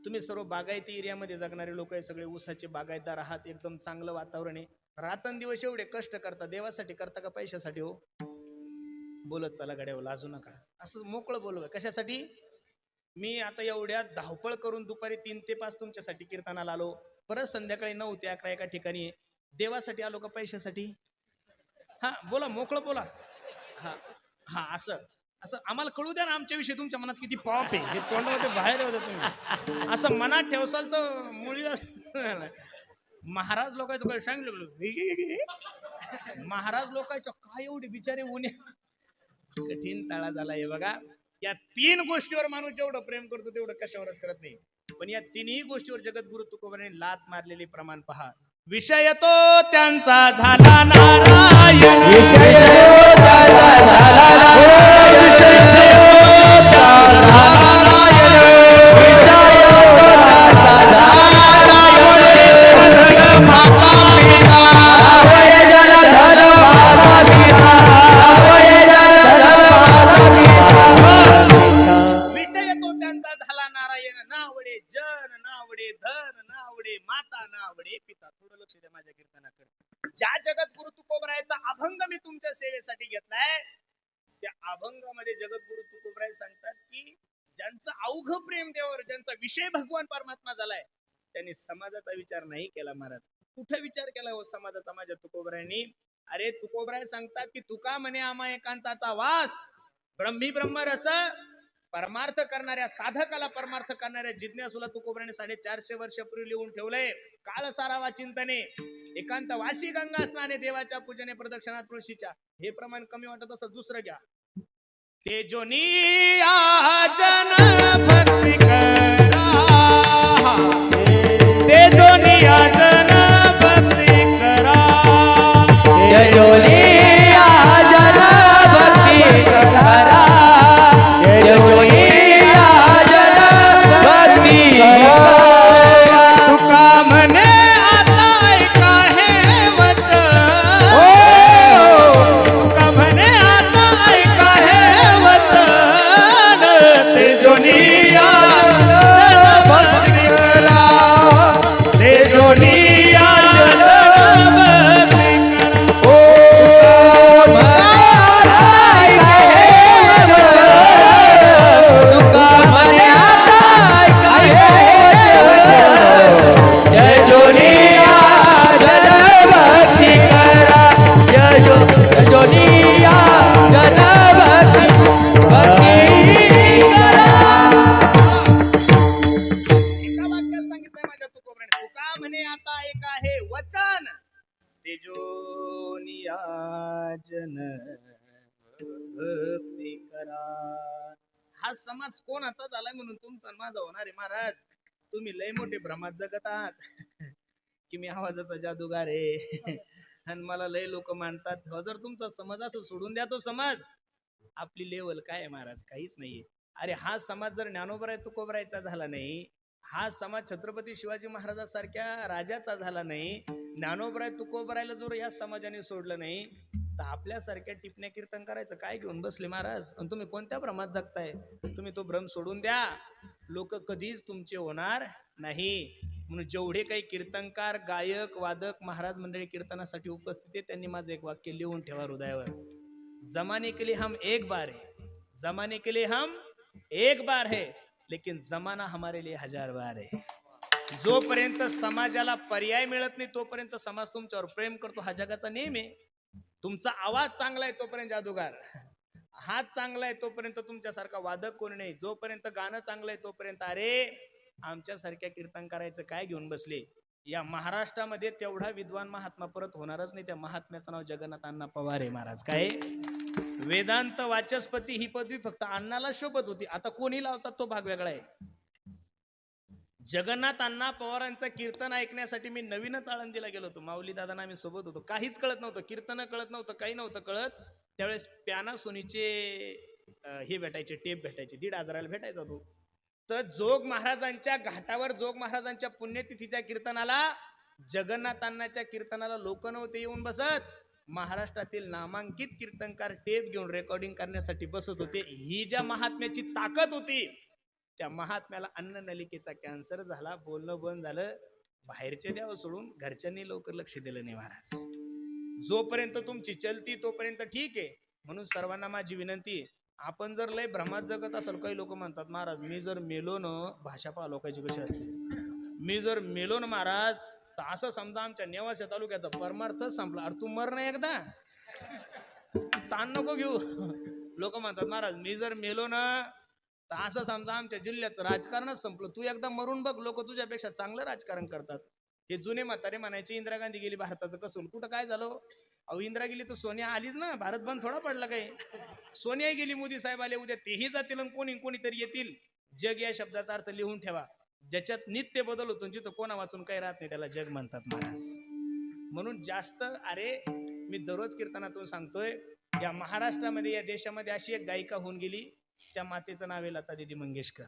तुम्ही सर्व बागायती एरियामध्ये जगणारे लोक आहे, सगळे ऊसाचे बागायतदार आहात, एकदम चांगलं वातावरण आहे, रात्रंदिवस एवढे कष्ट करता, देवासाठी करता का पैशासाठी? हो बोलत चला गड्यावर, लाजू नका, असं मोकळं बोलव. कशासाठी? मी आता एवढ्या धावपळ करून दुपारी 3 ते 5 तुमच्यासाठी कीर्तनाला आलो, परत संध्याकाळी 9 ते 11 एका ठिकाणी देवासाठी आलो का पैशासाठी? हा बोला, मोकळं बोला. हा हा असं असं आम्हाला कळू द्या ना आमच्याविषयी तुमच्या मनात किती पाप आहे. हे तोंडामध्ये बाहेर होतं तुम्ही असं मनात ठेवसाल तर मुळी महाराज लोकांचं काय सांगितलं, महाराज लोकांच्या काय एवढे बिचारे उन्हे कठीण ताळा झाला. हे बघा, या 3 गोष्टीवर माणूस जेवढं प्रेम करतो तेवढं कशावरच करत नाही. पण या 3ही गोष्टीवर जगद्गुरु तुकोबाने लात मारलेले प्रमाण पहा. विषय तो त्यांचा झाला नारायण, विषय झाला सेवेसाठी घेतलाय. त्या अभंगामध्ये जगद्गुरु तुकोबराय सांगतात की ज्यांचं अवघ प्रेम देवावर, ज्यांचा विषय भगवान परमात्मा झालाय, त्यांनी समाजाचा विचार नाही केला महाराज. कुठे विचार केला हो समाजाचा माझ्या तुकोबरायांनी? अरे तुकोबराय सांगतात की तुका म्हणे आम्हा एकांताचा वास, ब्रह्मी ब्रह्मरस परमार्थ करणाऱ्या साधकाला, परमार्थ करणाऱ्या जिज्ञासूला तुकोबराने 450 वर्षापूर्वी लिहून ठेवलंय. काळ सारावा चिंतने, एकांत वासी गंगा स्नाने, देवाच्या पूजने प्रदक्षिणा तुळशीच्या. हे प्रमाण कमी वाटत असं दुसरं घ्या. तेजोनिया जन भक्ती करा, तेजोनिया जन भक्ती करा, तेजोनिया जन भक्ती करा, तेजोनिया जन भक्ती करा. तुका म्हणे आता ऐका हे वचन, तुका म्हणे आता ऐका हे वचन, तेजोनिया जन भक्ती करा, तेजोनिया जन भक्ती करा. ओ महाराज तुका म्हणे आता काय तेजोनिया जन भक्ती करा, तेजोनिया जन भक्ती करा. एका वाक्यात सांगितलंय माझ्या तुकोबराने, तुका म्हणे आता ऐका हे वचन, तेजोनिया जन भक्ती करा. हा समाज कोणाचा झालाय म्हणून तुमचा आणि माझा होणार आहे महाराज? तुम्ही लय मोठे भ्रमात जगत आहात की मी आवाजाचा जादूगार आहे आणि मला लय लोक मानतात. हो, जर तुमचा समाज असं सोडून द्या तो समाज, आपली लेवल काय आहे महाराज? काहीच नाहीये. अरे हा समाज जर ज्ञानोबराय तुकोबरायचा झाला नाही, हा समाज छत्रपती शिवाजी महाराजांसारख्या राजाचा झाला नाही, ज्ञानोबराय तुकोबरायला जर या समाजाने सोडलं नाही, तर आपल्यासारख्या टिपण्या कीर्तन करायचं काय घेऊन बसले महाराज? आणि तुम्ही कोणत्या भ्रमात जगताय? तुम्ही तो भ्रम सोडून द्या, लोक कधीच तुमचे होणार नाही. म्हणून जेवढे काही कीर्तनकार, गायक, वादक, महाराज मंडळी कीर्तनासाठी उपस्थित आहे, त्यांनी माझं एक वाक्य लिहून ठेवा हृदयावर. जमाने के लिए हम एक बार है, जमाने के लिए हम एक बार है, लेकिन जमाना हमारे लिए 1000 बार है. जोपर्यंत समाजाला पर्याय मिळत नाही तोपर्यंत समाज तुमच्यावर प्रेम करतो, हा जगाचा नियम आहे. तुमचा आवाज चांगला आहे तोपर्यंत जादूगार, हात चांगला आहे तोपर्यंत तुमच्यासारखा वादक कोणी नाही, जोपर्यंत गाणं चांगलं आहे तोपर्यंत अरे आमच्यासारख्या कीर्तन करायचं काय घेऊन बसले. या महाराष्ट्रामध्ये तेवढा विद्वान महात्मा परत होणारच नाही. त्या महात्म्याचं नाव जगन्नाथ अण्णा पवार आहे महाराज. काय वेदांत वाचस्पती ही पदवी फक्त अण्णाला शोभत होती, आता कोणी लावतात तो भाग वेगळा आहे. जगन्नाथ अण्णा पवारांचं कीर्तन ऐकण्यासाठी मी नवीनच आळंदीला गेलो होतो. माऊली दादांना आम्ही सोबत होतो. काहीच कळत नव्हतं, कीर्तन कळत नव्हतं, काही नव्हतं कळत. त्यावेळेस पॅनासोनीचे हे भेटायचे, टेप भेटायचे, 1,500 भेटायचा होतो. तर जोग महाराजांच्या घाटावर, जोग महाराजांच्या पुण्यतिथीच्या कीर्तनाला, जगन्नाथ अण्णाच्या कीर्तनाला लोक नव्हते येऊन बसत. महाराष्ट्रातील नामांकित कीर्तनकार टेप घेऊन रेकॉर्डिंग करण्यासाठी बसत होते. ही ज्या महात्म्याची ताकद होती, त्या महात्म्याला अन्ननलिकेचा कॅन्सर झाला, बोलणं बंद झालं. बाहेरचे द्यावं सोडून घरच्यांनी लवकर लक्ष दिलं नाही महाराज. जोपर्यंत तुमची चलती तोपर्यंत ठीक आहे. म्हणून सर्वांना माझी विनंती, आपण जर लय भ्रमात जगत असाल, काही लोक म्हणतात महाराज मी जर मेलो न, भाषा पहा लोकांची कशी असते, मी जर मेलो ना महाराज तर असं समजा आमच्या नेवासा तालुक्याचा परमार्थ संपला. अरे तू मर नाही एकदा, ताण नको घेऊ. लोक म्हणतात महाराज मी जर मेलो ना तर असं समजा आमच्या जिल्ह्याचं राजकारणच संपलं. तू एकदा मरून बघ, लोक तुझ्यापेक्षा चांगलं राजकारण करतात. हे जुने म्हातारे म्हणायचे इंदिरा गांधी गेली भारताचं कसून, कुठं काय झालं? अहो इंदिरा गेली तर सोनिया आलीच ना, भारत बंद थोडा पडला काही. सोनिया गेली, मोदी साहेब आले, उद्या तेही जातील आणि कोणीतरी येतील. जग या शब्दाचा अर्थ लिहून ठेवा. ज्याच्यात नित्य बदल होतो, जिथं कोणा वाचून काही राहत नाही त्याला जग म्हणतात महाराज. म्हणून जास्त, अरे मी दररोज कीर्तनातून सांगतोय, या महाराष्ट्रामध्ये, या देशामध्ये अशी एक गायिका होऊन गेली, त्या मातेचं नाव आहे लता दीदी मंगेशकर.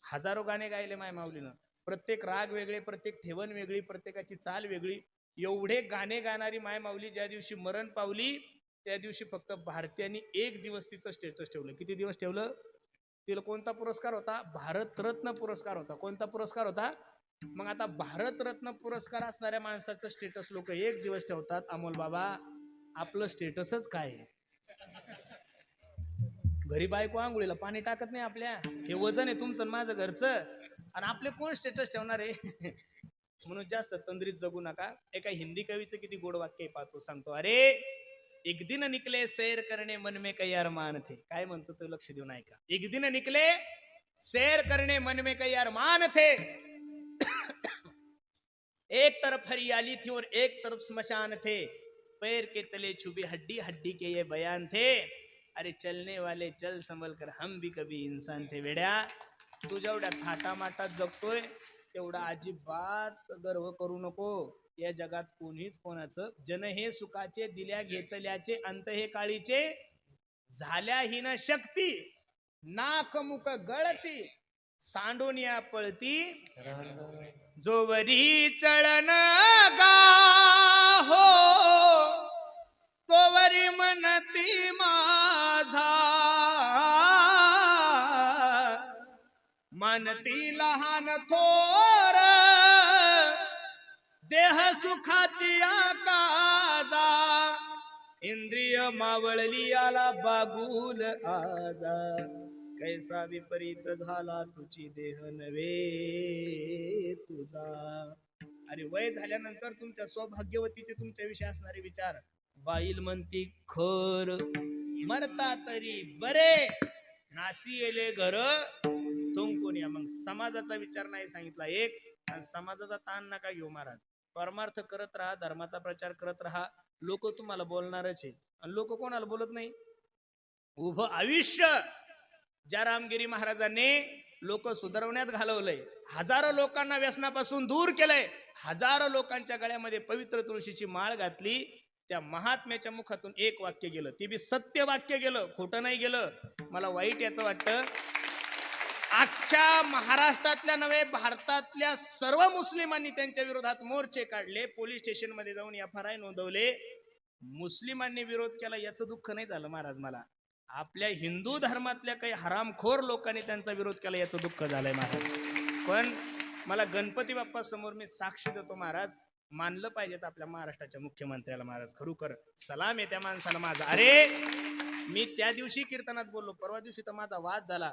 हजारो गाणे गायले माय माऊलीनं, प्रत्येक राग वेगळे, प्रत्येक ठेवण वेगळी, प्रत्येकाची चाल वेगळी. एवढे गाणे गाणारी माय माऊली ज्या दिवशी मरण पावली, त्या दिवशी फक्त भारतीयांनी 1 दिवस तिचं स्टेटस ठेवलं. किती दिवस ठेवलं? तिला कोणता पुरस्कार होता? भारतरत्न पुरस्कार होता. कोणता पुरस्कार होता? मग आता भारतरत्न पुरस्कार असणाऱ्या माणसाचं स्टेटस लोक 1 दिवस ठेवतात. अमोल बाबा, आपलं स्टेटसच काय आहे? घरी बायको आंघोळीला पाणी टाकत नाही आपल्या, हे वजन आहे तुमचं आणि माझं घरचं, आणि आपले कोण स्टेटस ठेवणार आहे? म्हणून जास्त तंद्रीत जगू नका. एका हिंदी कवीचं किती गोड वाक्य आहे पाहतो, सांगतो. अरे एक दिन निकले सैर करणे मन में कई अरमान थे. काय म्हणतो तो, लक्ष देऊन ऐका. एक दिन निकले सैर करणे मन में कई अरमान थे, एक तरफ हरियाली थी और एक तरफ स्मशान थे, पैर के तले छुपी हड्डी हड्डी के ये बयान थे, अरे चलने वाले चल संभल कर हम भी कभी इंसान थे. वेड्या, तू जेवढ्या थाटामाटात जगतोय तेवढा अजिबात गर्व करू नको. या जगात कोणीच कोणाचं जन हे सुखाचे दिल्या घेतल्याचे अंत हे काळीचे, झाल्या ही न शक्ती नाक मुख गळती सांडोनिया पळती, जोवरी चळन गा हो तोवरी मनती माझा, मनती लहान थोर देह सुखाची आकाजा, इंद्रिय मावळली आला बागुल आजा, कैसा विपरीत झाला तुझी देह नव्हे तुझा. अरे वय झाल्यानंतर तुमच्या सौभाग्यवतीचे तुमच्याविषयी असणारे विचार, बाईल म्हणती खर मरता तरी बरे, नासी येले घर तुमकून या. मग समाजाचा विचार नाही सांगितला एक, आणि समाजाचा ताण नका घेऊ महाराज. परमार्थ करत राहा, धर्माचा प्रचार करत राहा. लोक तुम्हाला बोलणारच आहे, आणि लोक कोणाला बोलत नाही. उभं आयुष्य ज्या रामगिरी महाराजांनी लोक सुधारवण्यात घालवलंय, हजारो लोकांना व्यसनापासून दूर केलंय, हजारो लोकांच्या गळ्यामध्ये पवित्र तुळशीची माळ घातली, त्या महात्म्याच्या मुखातून एक वाक्य गेलं, ते बी सत्य वाक्य गेलं, खोटं नाही गेलं. मला वाईट याचं वाटतं, अख्ख्या महाराष्ट्रातल्या नव्हे भारतातल्या सर्व मुस्लिमांनी त्यांच्या विरोधात मोर्चे काढले, पोलीस स्टेशन मध्ये जाऊन FIR नोंदवले. मुस्लिमांनी विरोध केला याचं दुःख नाही झालं महाराज मला, आपल्या हिंदू धर्मातल्या काही हरामखोर लोकांनी त्यांचा विरोध केला याचं दुःख झालंय महाराज. पण मला गणपती बाप्पा समोर मी साक्ष देतो महाराज, मानलं पाहिजेत आपल्या महाराष्ट्राच्या मुख्यमंत्र्याला महाराज. खरोखर सलाम आहे त्या माणसाला माझा. अरे मी त्या दिवशी कीर्तनात बोललो, परवा दिवशी तर माझा वाद झाला.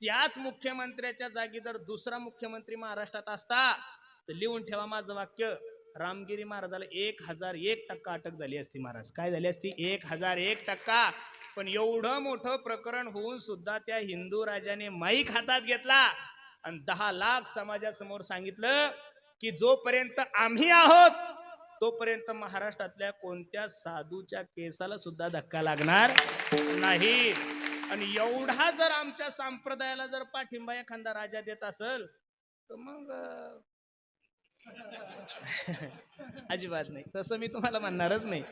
त्याच मुख्यमंत्र्याच्या जागी जर दुसरा मुख्यमंत्री महाराष्ट्रात असता तर लिहून ठेवा माझं वाक्य, रामगिरी महाराजाला 1001% अटक झाली असती महाराज. काय झाली असती? 1001%. पण एवढं मोठं प्रकरण होऊन सुद्धा त्या हिंदू राजाने माईक हातात घेतला आणि 10 लाख समाजासमोर सांगितलं की जोपर्यंत आम्ही आहोत तोपर्यंत महाराष्ट्रातल्या कोणत्या साधूच्या केसाला सुद्धा धक्का लागणार नाही. आणि एवढा जर आमच्या संप्रदायाला जर पाठिंबा एखादा राजा देत असेल तर मग अजिबात नाही, तसं मी तुम्हाला म्हणणारच नाही.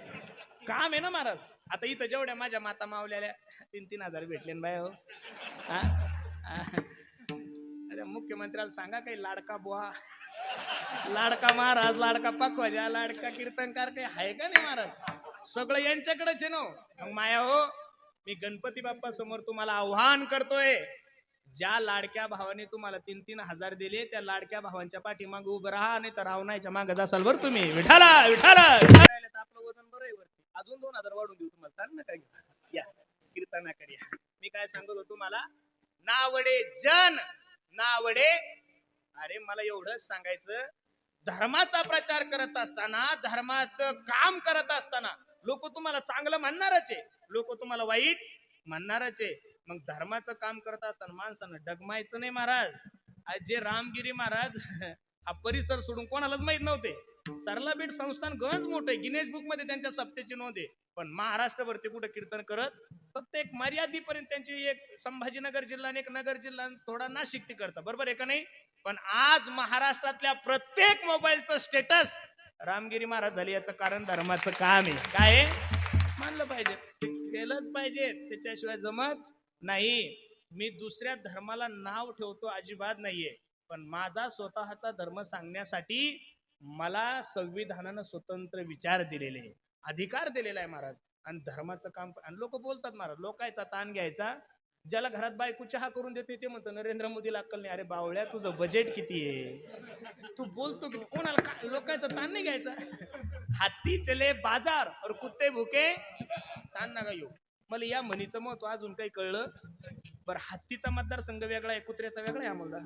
काम आहे ना महाराज. आता इथं जेवढ्या माझ्या माता मावल्याला 3-3 हजार भेटले बाय हो, मुख्यमंत्र्याला सांगा काही लाडका बुवा, लाडका महाराज, लाडका पखवाजा, लाडका कीर्तनकार काही आहे का नाही महाराज? सगळं यांच्याकडेच आहे ना. मग माया हो, मी गणपती बाप्पा समोर तुम्हाला आव्हान करतोय, ज्या लाडक्या भावाने तुम्हाला 3-3 हजार दिले त्या लाडक्या भावांच्या पाठीमागे उभं राहा, नाही तर रावणाच्या मागे जासाल बरं तुम्ही. विठाला विठाला आपलं वजन बरं आहे वरती, अजून 2000 वाढून देऊ तुम्हाला, चाल नका घेऊ, या कीर्तनाकडे या. मी काय सांगत होतो तुम्हाला, नावडे जन नावडे. अरे मला एवढंच सांगायचं, धर्माचा प्रचार करत असताना, धर्माचं काम करत असताना लोक तुम्हाला चांगलं म्हणणारच आहे, लोक तुम्हाला वाईट म्हणणारच आहे. मग धर्माचं काम करत असताना माणसानं डगमायचं नाही महाराज. आज जे रामगिरी महाराज हा परिसर सोडून कोणालाच माहित नव्हते. सरलाबीट संस्थान गंज मोठं आहे, गिनेस बुक मध्ये त्यांच्या सप्तेची नोंद आहे. पण महाराष्ट्रभरती कुठं कीर्तन करत, फक्त एक मर्यादेपर्यंत त्यांची एक संभाजीनगर जिल्हा आणि एक नगर जिल्हा, थोडा नाशिक तिकडचा, बरोबर आहे का नाही? पण आज महाराष्ट्रातल्या प्रत्येक मोबाईलचं स्टेटस रामगिरी महाराज झाले. याचं कारण धर्माचं काम आहे. काय मानलं पाहिजे, केलंच पाहिजे, त्याच्याशिवाय जमत नाही. मी दुसऱ्या धर्माला नाव ठेवतो अजिबात नाहीये, पण माझा स्वतःचा धर्म सांगण्यासाठी मला संविधानानं स्वतंत्र विचार दिलेले आहे, अधिकार दिलेला आहे महाराज. आणि धर्माचं काम, आणि लोक बोलतात महाराज लोकांचा ताण घ्यायचा ज्याला घरात बायको चहा करून देते ते म्हणतो नरेंद्र मोदीला अक्कल नाही. अरे बावळ्या, तुझं बजेट किती आहे, तू बोलतो किती, कोणाला लोकांचा ताण नाही घ्यायचा. हाती चले बाजार और कुत्ते भुके ताण नका येऊ. मला या म्हणीचं महत्व अजून काही कळलं. बरं, हत्तीचा मतदारसंघ वेगळा आहे, कुत्र्याचा वेगळा आहे आम्हाला.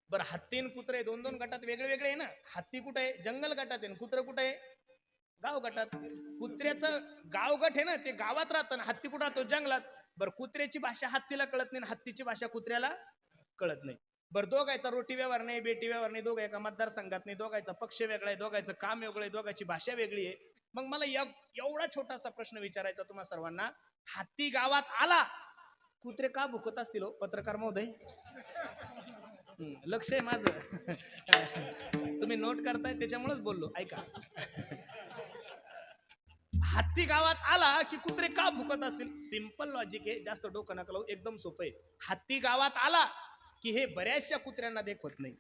बरं, हत्ती आणि कुत्रे दोन दोन गटात वेगळे वेगळे आहे ना. हत्ती कुठे आहे, जंगल गटात आहे. कुत्र कुठे आहे, गाव गटात. कुत्र्याचं गाव गट आहे ना, ते गावात राहतं ना. हत्ती कुठं राहतो, जंगलात. बरं, कुत्र्याची भाषा हत्तीला कळत नाही, हत्तीची भाषा कुत्र्याला कळत नाही. बरं, दोघायचा रोटी व्यवहार नाही, बेटी व्यवहार नाही, दोघा एका मतदारसंघात नाही, दोघायचा पक्ष वेगळा आहे, दोघायचं काम वेगळं आहे, दोघांची भाषा वेगळी आहे. मग मला एवढा छोटासा प्रश्न विचारायचा तुम्हा सर्वांना. हत्ती गावात आला, कुत्रे का भुकत असतील हो पत्रकार महोदय? लक्ष आहे माझं. तुम्ही नोट करताय त्याच्यामुळेच बोललो. ऐका, हत्ती गावात आला की कुत्रे का भुकत असतील? सिंपल लॉजिक आहे, जास्त डोकं नका लावू, एकदम सोपं आहे. हत्ती गावात आला की हे बऱ्याचशा कुत्र्यांना देखत नाही.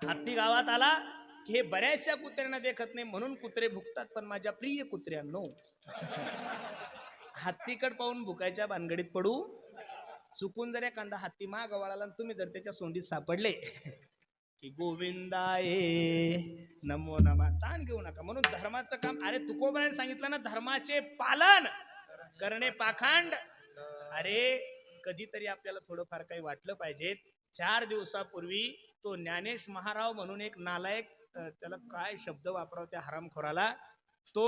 हत्ती गावात आला की हे बऱ्याचशा कुत्र्यांना देखत नाही, म्हणून कुत्रे भुकतात. पण माझ्या प्रिय कुत्र्यांनो, हत्तीकड पाहून भुकायच्या भानगडीत पडू. चुकून जर एखादा हत्ती माग वळाला आणि तुम्ही जर त्याच्या सोंडीत सापडले की गोविंदाये नमो नमा, ताण घेऊ नका. म्हणून धर्माचं काम, अरे तुकोबाने सांगितलं ना, धर्माचे पालन करणे पाखंड. अरे कधीतरी आपल्याला थोडंफार काही वाटलं पाहिजे. 4 दिवसापूर्वी तो ज्ञानेश महाराव म्हणून एक नालायक, त्याला काय शब्द वापराव त्या हरामखोराला, तो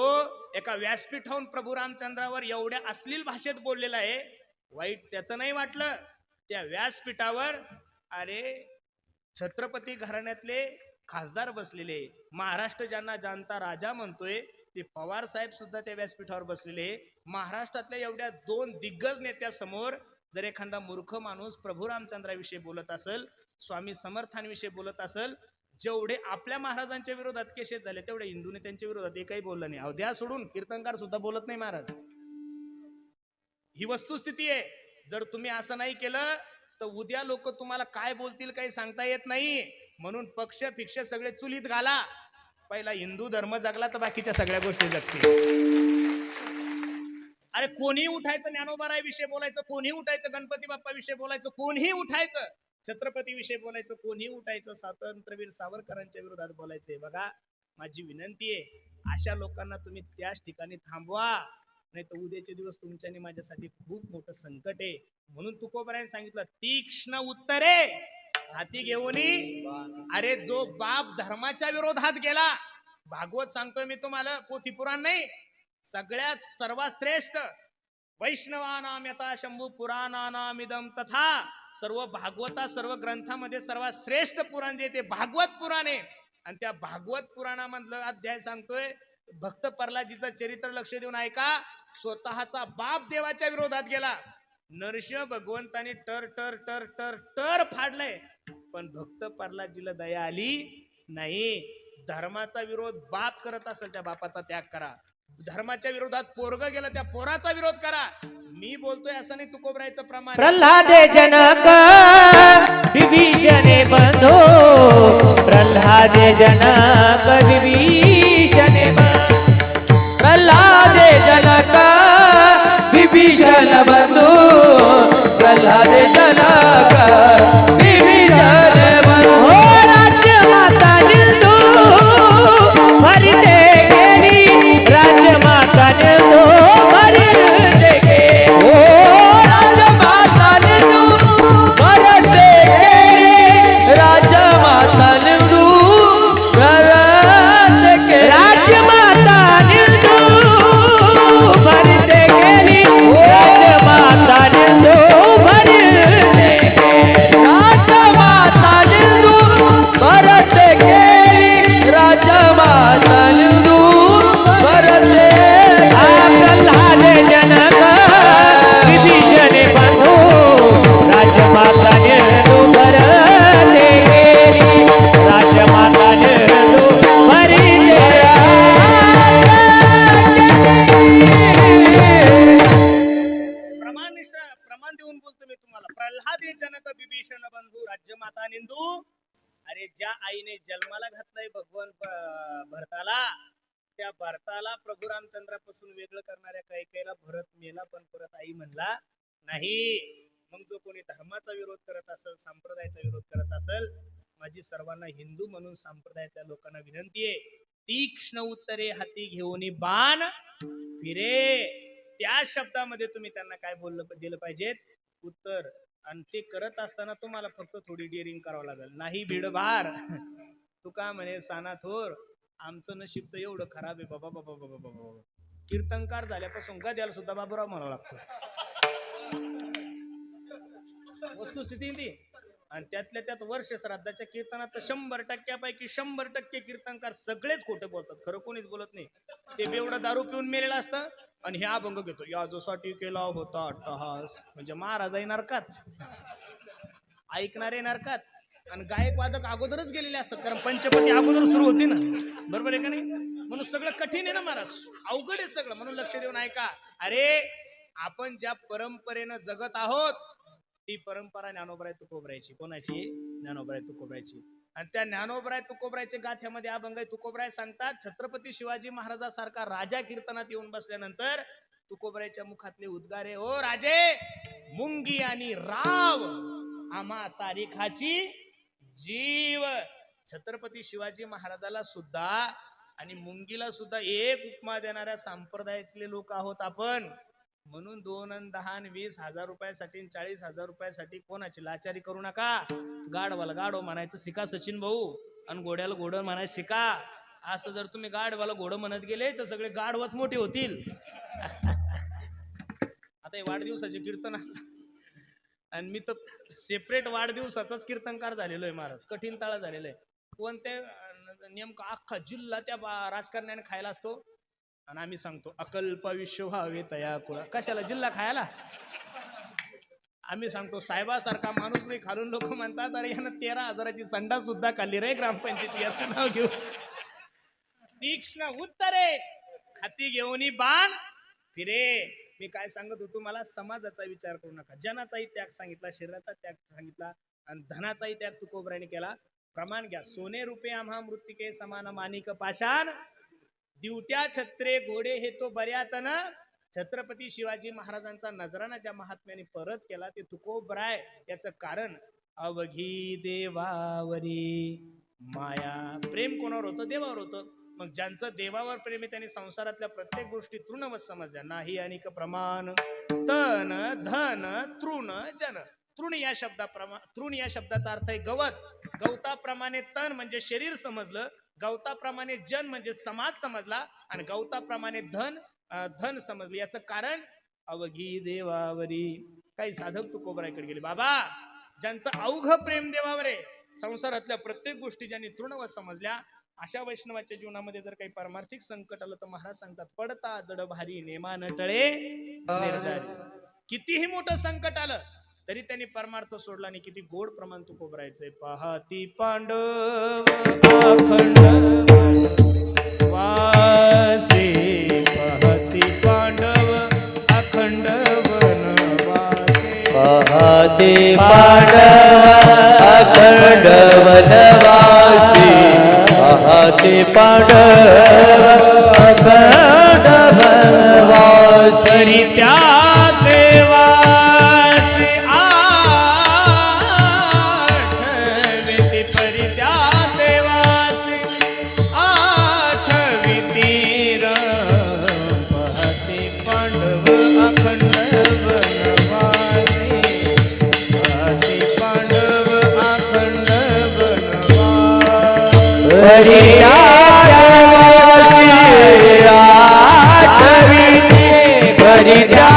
एका व्यासपीठावरून प्रभू रामचंद्रावर एवढ्या अश्लील भाषेत बोललेला आहे. वाईट त्याचं नाही वाटलं. त्या व्यासपीठावर अरे छत्रपती घराण्यातले खासदार बसलेले, महाराष्ट्र ज्यांना जानता राजा म्हणतोय ते पवार साहेब सुद्धा त्या व्यासपीठावर बसलेले. महाराष्ट्रातल्या एवढ्या 2 दिग्गज नेत्यासमोर जर एखादा मूर्ख माणूस प्रभू रामचंद्राविषयी बोलत असेल, स्वामी समर्थांविषयी बोलत असेल, जेवढे आपल्या महाराजांच्या विरोधात केसेस झाले तेवढे हिंदू नेत्यांच्या विरोधात एकही बोललं नाही. अवध्या सोडून कीर्तनकार सुद्धा बोलत नाही महाराज. ही वस्तुस्थिती आहे. जर तुम्ही असं नाही केलं तर उद्या लोक तुम्हाला काय बोलतील काही सांगता येत नाही. म्हणून पक्ष फिक्ष सगळे चुलीत घाला. पहिला हिंदू धर्म जगला तर बाकीच्या सगळ्या गोष्टी जगतील. अरे कोणी उठायचं ज्ञानोबा विषय बोलायचं, कोणी उठायचं गणपती बाप्पा विषय बोलायचं, कोणी उठायचं छत्रपती विषय बोलायचं, कोणी उठायचं स्वातंत्र्यवीर सावरकरांच्या विरोधात बोलायचंय. बघा, माझी विनंती आहे, अशा लोकांना तुम्ही त्याच ठिकाणी थांबवा, नाही तर उद्याचे दिवस तुमच्या आणि माझ्यासाठी खूप मोठं संकट आहे. म्हणून तुकोबारायने सांगितलं, तीक्ष्ण उत्तरे हाती घेऊन. अरे जो बाप धर्माच्या विरोधात गेला, भागवत सांगतोय मी तुम्हाला, पोथी पुराण नाही, सगळ्यात सर्वात श्रेष्ठ वैष्णवानाम यथा शंभू पुराणानामिदम तथा, सर्व भागवता सर्व ग्रंथामध्ये सर्वात श्रेष्ठ पुराण जे ते भागवत पुराण आहे. आणि त्या भागवत पुराणामधलं अध्याय सांगतोय, भक्त प्रल्हादजीचं चरित्र लक्ष देऊन ऐका. स्वतःचा बाप देवाच्या विरोधात गेला, नरसिंह भगवंताने टर टर टर टर टर फाडलंय, पण भक्त प्रल्हादजीला दया आली नाही. धर्माचा विरोध बाप करत असेल त्या बापाचा त्याग करा. धर्माच्या विरोधात पोरग गेलं त्या पोराचा विरोध करा. मी बोलतोय असं नाही तुकोबरायचं प्रमाण. प्रल्हादे जनक विभीषणे बंधो, प्रल्हादे जनक विभीषणे प्रल्हादे जनक विभीषण बंधू, प्रल्हादे जनक विभीषण बंधू. राजमाता निंदू भरते गेली, राजमाता निंदू भरते गेली. ओ राजमाता निंदू भरते गेली, राजमाता निंदू भरते गेली. राजमाता निंदू भरते गेली, राजमाता निंदू भरते गेली. राजमाता निंदू भरते गेली, राजमाता निंदू भरते प्रल्हादे जनक विभीषणे बंधू, राजमाता निंदू भरते गेली, राजमाता निंदू भरते प्रमाण देऊन बोलतो मी तुम्हाला. प्रल्हादे जनक विभीषण बंधू राज्यमाता निंदू. अरे ज्या आईने जन्माला घातलाय भगवान भरताला, त्या भारताला प्रभू रामचंद्रापासून वेगळं करणाऱ्या कैकेयीला भरत मेला पण परत आई म्हणला नाही. मग जो कोणी धर्माचा विरोध करत असेल, संप्रदायाचा विरोध करत असेल, माझी सर्वांना हिंदू म्हणून संप्रदायातल्या लोकांना विनंती आहे, तीक्ष्ण उत्तरे हाती घेऊन बाण फिरे. त्या शब्दामध्ये तुम्ही त्यांना काय दिलं पाहिजेत उत्तर. आणि ते करत असताना तुम्हाला फक्त थोडी डेअरिंग करावं लागेल. नाही भीडभार. तू का म्हणे साना थोर, आमचं नशीब तर एवढं खराब आहे बाबा बाबा बाबा बाबा. कीर्तनकार झाल्यापासून गद्याला सुद्धा बाबूराव म्हणावं लागतं. वस्तुस्थिती ती. आणि त्यातल्या त्यात वर्ष श्राद्धाच्या कीर्तनात तर 100%पैकी 100% कीर्तनकार सगळेच खोटे बोलतात, खरं कोणीच बोलत नाही. ते बेवढं दारू पिऊन मेलेलं असतं आणि हे अभंग घेतो, याजोसाठी केला होता अट्टहास. म्हणजे महाराज नरकात, ऐकणारे नरकात, आणि गायक वादक अगोदरच गेलेले असतात, कारण पंचपती अगोदर सुरू होती ना, बरोबर आहे का नाही? म्हणून सगळं कठीण आहे ना महाराज, अवघड आहे सगळं. म्हणून लक्ष देऊन ऐका. अरे आपण ज्या परंपरेनं जगत आहोत ती परंपरा ज्ञानोबराय तुकोबरायची. कोणाची? ज्ञानोबराय तुकोबरायची. आणि त्या ज्ञानोबराय तुकोबरायच्या गाथ्यामध्ये अभंग आहे. तुकोबराय सांगतात, छत्रपती शिवाजी महाराजासारखा राजा कीर्तनात येऊन बसल्यानंतर तुकोबरायच्या मुखातले उद्गारे, ओ राजे, मुंगी आणि राव आम्हा सारिखाची जीव. छत्रपती शिवाजी महाराजाला सुद्धा आणि मुंगीला सुद्धा एक उपमा देणाऱ्या संप्रदायातले लोक आहोत आपण. म्हणून 2 आणि 10 आणि 20,000 रुपयासाठी 40,000 रुपयासाठी कोणाची लाचारी करू नका. गाढवाला गाढव म्हणायचं शिका सचिन भाऊ, आणि घोड्याला घोडं म्हणायचं शिका. असं जर तुम्ही गाढवाला घोडं म्हणत गेले तर सगळे गाढवच मोठे होतील. आता हे वाढदिवसाचे कीर्तन असतात आणि मी तर सेपरेट वाढदिवसाचाच कीर्तनकार झालेलो आहे महाराज. कठीण ताळा झालेला आहे. कोणत्या नेमका अख्खा जिल्हा त्या राजकारण्याने खायला असतो आणि आम्ही सांगतो अकल्प विश्व व्हावे तया कुळा. कशाला? जिल्हा खायला. आम्ही सांगतो साहेबासारखा माणूस नाही खालून लोक म्हणतात अरे यानं 13,000ची संडा सुद्धा खाल्ली रे ग्रामपंचायतीची, याचं नाव घेऊ. तीक्ष्ण उत्तरे हाती घेऊन बाण फिरे. मी काय सांगत होतो, मला समाजाचा विचार करू नका. जनाचाही त्याग सांगितला, शरीराचा त्याग सांगितला, आणि धनाचाही त्याग तुकोबरायने केला. प्रमाण घ्या. सोने रुपये आम्हा मृत्तिके समान माणिक पाषाण, दिवट्या छत्रे घोडे हे तो बऱ्यातन. छत्रपती शिवाजी महाराजांचा नजराना ज्या महात्म्याने परत केला ते तुकोबराय. याचं कारण अवघी देवावरी माया. प्रेम कोणावर होतं? देवावर होतं. मग ज्यांचं देवावर प्रेम आहे त्यांनी संसारातल्या प्रत्येक गोष्टी तृणवत समजल्या. नाही अनिक प्रमाण तन धन तृण जन. तृण या शब्दाचा अर्थ आहे गवत. गवताप्रमाणे तन म्हणजे शरीर समजलं, गवताप्रमाणे जन म्हणजे समाज समजला, आणि गवताप्रमाणे धन समजलं. याचं कारण अवघी देवावरी. काही साधक तुकोबरायकडे गेले. बाबा, ज्यांचं अवघ प्रेम देवावर आहे, संसारातल्या प्रत्येक गोष्टी ज्यांनी तृणवत समजल्या, अशा वैष्णवाच्या जीवनामध्ये जर काही पारमार्थिक संकट आलं तर महाराज सांगतात, पडता जड भारी नेमा न टळे निर्धारी. कितीही मोठं संकट आलं तरी त्यांनी परमार्थ सोडला नाही. किती गोड प्रमाण तुकोबरायचंय. पाहती पांडव अखंड वासे, पाहती पांडव अखंड वनवासे. पाहते पांडव अखंड वनवासी, पाहते पांडव अखंड वनवासी. त्या देवासी आठविती, परी त्या देवासी आठविती र. पाहते पांडव अखंड वनवासी, पाहते पांडव अखंड वनवासी. परी त्या देवासी आठविती, परी त्या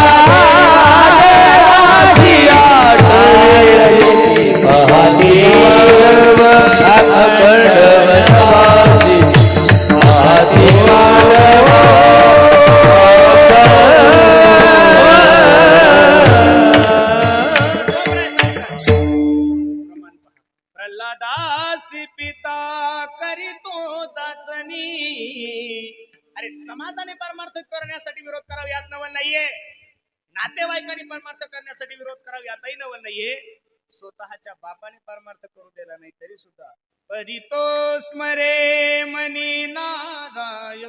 देवासी आठविती, पाहती पांडव अखंड वनवासी, पाहती पांडव. प्रल्हादासी पिता करीतो चाचणी. अरे समाजाने परमार्थ करण्यासाठी विरोध करावा यात नवल नाहीये, नातेवाईकांनी परमार्थ करण्यासाठी विरोध करावा यातही नवल नाहीये, स्वतःच्या बापाने परमार्थ करू दिला नाही तरी सुद्धा परितो स्मरे मनी नारायण.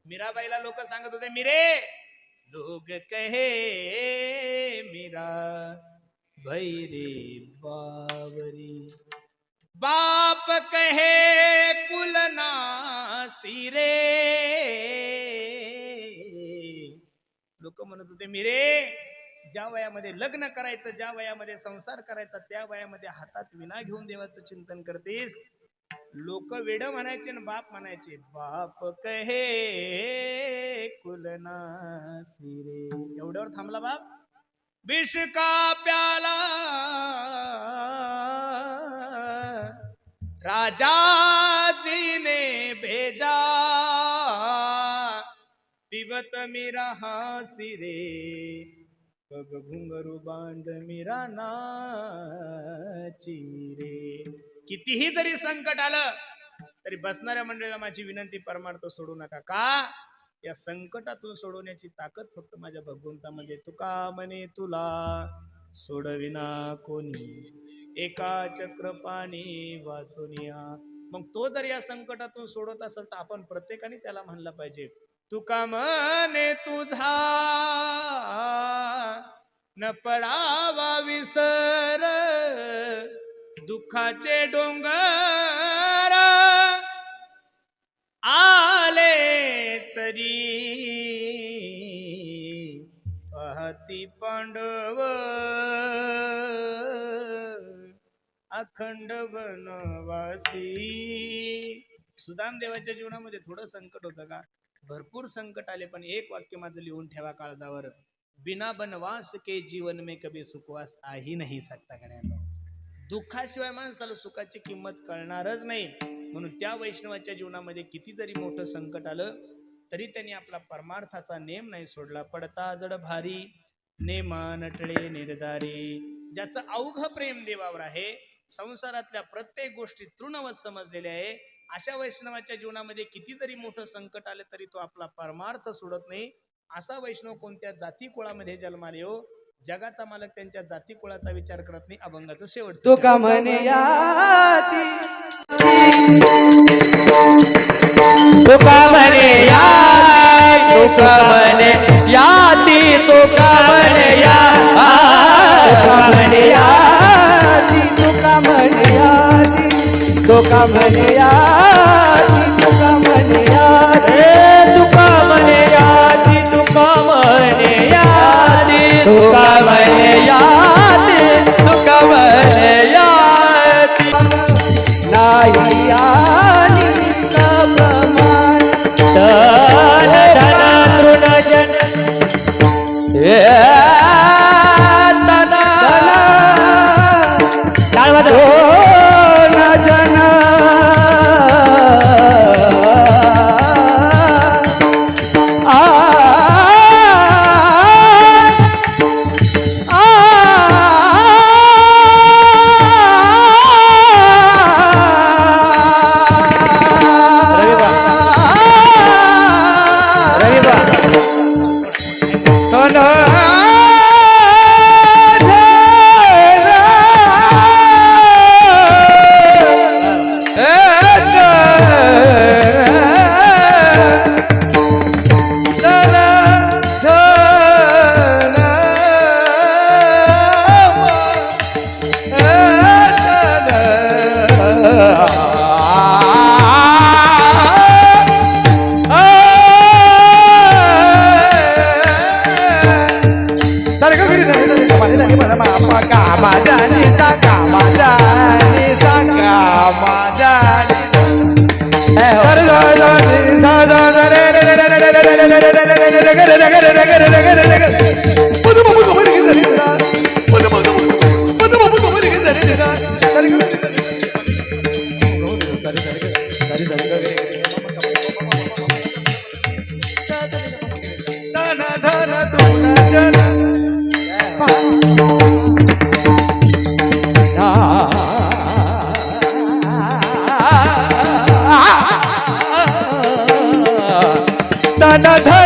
मीराबाईला लोक सांगत होते, मिरे लोग कहे मीरा भैरे बावरी, बाप कहे कुलनासी रे. लोक म्हणत होते, मिरे ज्या वयामध्ये लग्न करायचं, ज्या वयामध्ये संसार करायचा, त्या वयामध्ये हातात विना घेऊन देवाचं चिंतन करतेस. लोक वेड म्हणायचे आणि बाप म्हणायचे. बाप कहे कुलनासी रे. एवढ्यावर थांबला बाप. विष का प्याला राजा जी ने भेजा, पिबत मीरा हासी रे, पग घुंगरू बांध मीरा नाची रे. कितीही जरी संकट आलं तरी बसणाऱ्या मंडळीला माझी विनंती, परमार्थ सोडू नका. का? या संकटातून सोडवण्याची ताकद फक्त माझ्या भगवंतामध्ये. तुका म्हणे तुला सोडविना कोणी, एका चक्रपाणी वाचुनिया. मग तो जर या संकटातून सोडत असेल तर आपण प्रत्येकाने त्याला म्हणलं पाहिजे, तुका म्हणे तुझा न पडावा विसर, दुःखाचे डोंगर आले तरी पाहती पांडव अखंड वनवासी. सुदाम देवाच्या जीवनामध्ये थोडं संकट होतं का? भरपूर संकट आले, पण एक वाक्य माझं लिहून ठेवा काळजावर, बिना बनवास के जीवन में कभी सुखवास आ ही नहीं सकता. गड्यांनो, दुःखाशिवाय माणसाला सुखाची किंमत कळणारच नाही. म्हणून त्या वैष्णवाच्या जीवनामध्ये किती जरी मोठं संकट आलं तरी त्यांनी आपला परमार्थाचा नेम नाही सोडला. पडता जड भारी नेमा नटळे निर्धारी. ज्याचं अवघ प्रेम देवावर आहे, संसारातल्या प्रत्येक गोष्टी तृणवत समजलेल्या आहे, अशा वैष्णवाच्या जीवनामध्ये किती जरी मोठं संकट आलं तरी तो आपला परमार्थ सोडत नाही. असा वैष्णव कोणत्या जाती कुळामध्ये जन्माला येऊ, जगाचा मालक त्यांच्या जाती कुळाचा विचार करत नाही. अभंगाचं शेवट. तुका म्हणे याती, तुका म्हणे याती, तुका म्हणे याती, तुका म्हणे याती, तुका म्हणे याती, तुका म्हणे याती, तुका म्हणे याती, तुका म्हणे याती, तुका म्हणे याती, तुका म्हणे याती, तुका म्हणे याती. नाही आणि प्रमाण धन धन तृणजन धन धन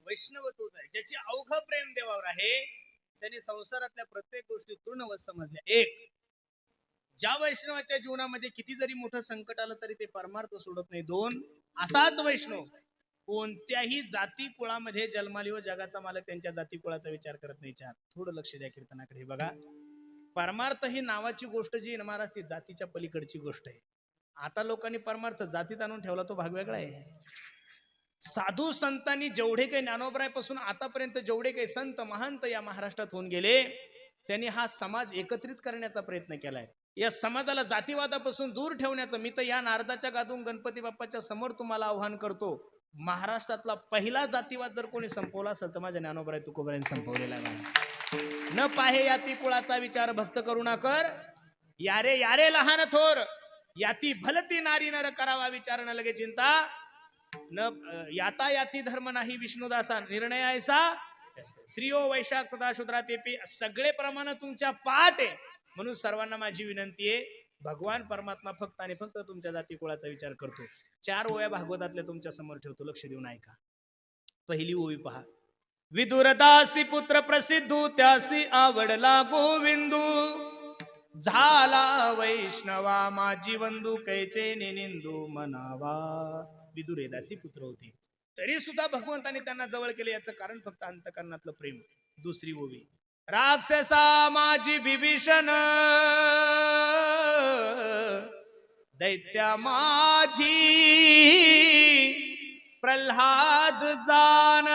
वैष्णव तोच आहे ज्याची अवघ प्रेम देवावर आहे. त्यांनी संसारातल्या प्रत्येक गोष्टी तृणवत समजल्या. एक, ज्या वैष्णवाच्या जीवनामध्ये किती जरी मोठं संकट आलं तरी ते परमार्थ सोडत नाही. दोन, असाच वैष्णव कोणत्याही जाती कुळामध्ये जन्माली व जगाचा मालक त्यांच्या जाती कुळाचा विचार करत नाही. चार, थोडं लक्ष द्या कीर्तनाकडे. बघा, परमार्थ ही नावाची गोष्ट जी महाराज ती जातीच्या पलीकडची गोष्ट आहे. आता लोकांनी परमार्थ जातीत आणून ठेवला, तो भाग वेगळा आहे. साधू संतांनी जेवढे काही ज्ञानोबरायपासून आतापर्यंत जेवढे काही संत महंत या महाराष्ट्रात होऊन गेले, त्यांनी हा समाज एकत्रित करण्याचा प्रयत्न केलाय. या समाजाला जातीवादापासून दूर ठेवण्याचं मी तर या नारदाच्या गादून गणपती बाप्पाच्या समोर तुम्हाला आव्हान करतो. महाराष्ट्रातला पहिला जातीवाद जर कोणी संपवला असेल तर माझ्या ज्ञानोबराय तुकोबरायांनी संपवलेला आहे. न पाहे याती कुळाचा विचार भक्त करुणा कर, यारे यारे लहान थोर, याती भलती नारी नर करावा विचार न लगे चिंता, न याता याती धर्म नाही विष्णुदासा निर्णय ऐसा, श्रीओ वैशाख सदा शूद्रा तेपी. सगळे प्रमाण तुमच्या पाठ आहे. म्हणून सर्वांना माझी विनंती आहे, भगवान परमात्मा फक्त आणि फक्त तुमच्या जाती कुळाचा विचार करतो. 4 ओव्या भागवतातल्या तुमच्या समोर ठेवतो, लक्ष देऊन ऐका. पहिली ओवी पहा. विदुरदासी पुत्र प्रसिद्धू त्यासी आवडला गोविंदू, झाला वैष्णवा माझी बंधू कैचे निंदू मनावा. विदुर हे दासी पुत्र होते तरी सुद्धा भगवंताने त्यांना जवळ केले, याचं कारण फक्त अंतकरणातलं प्रेम. दुसरी ओवी. राक्षसा माझी विभीषण, दैत्या माझी प्रल्हाद जान,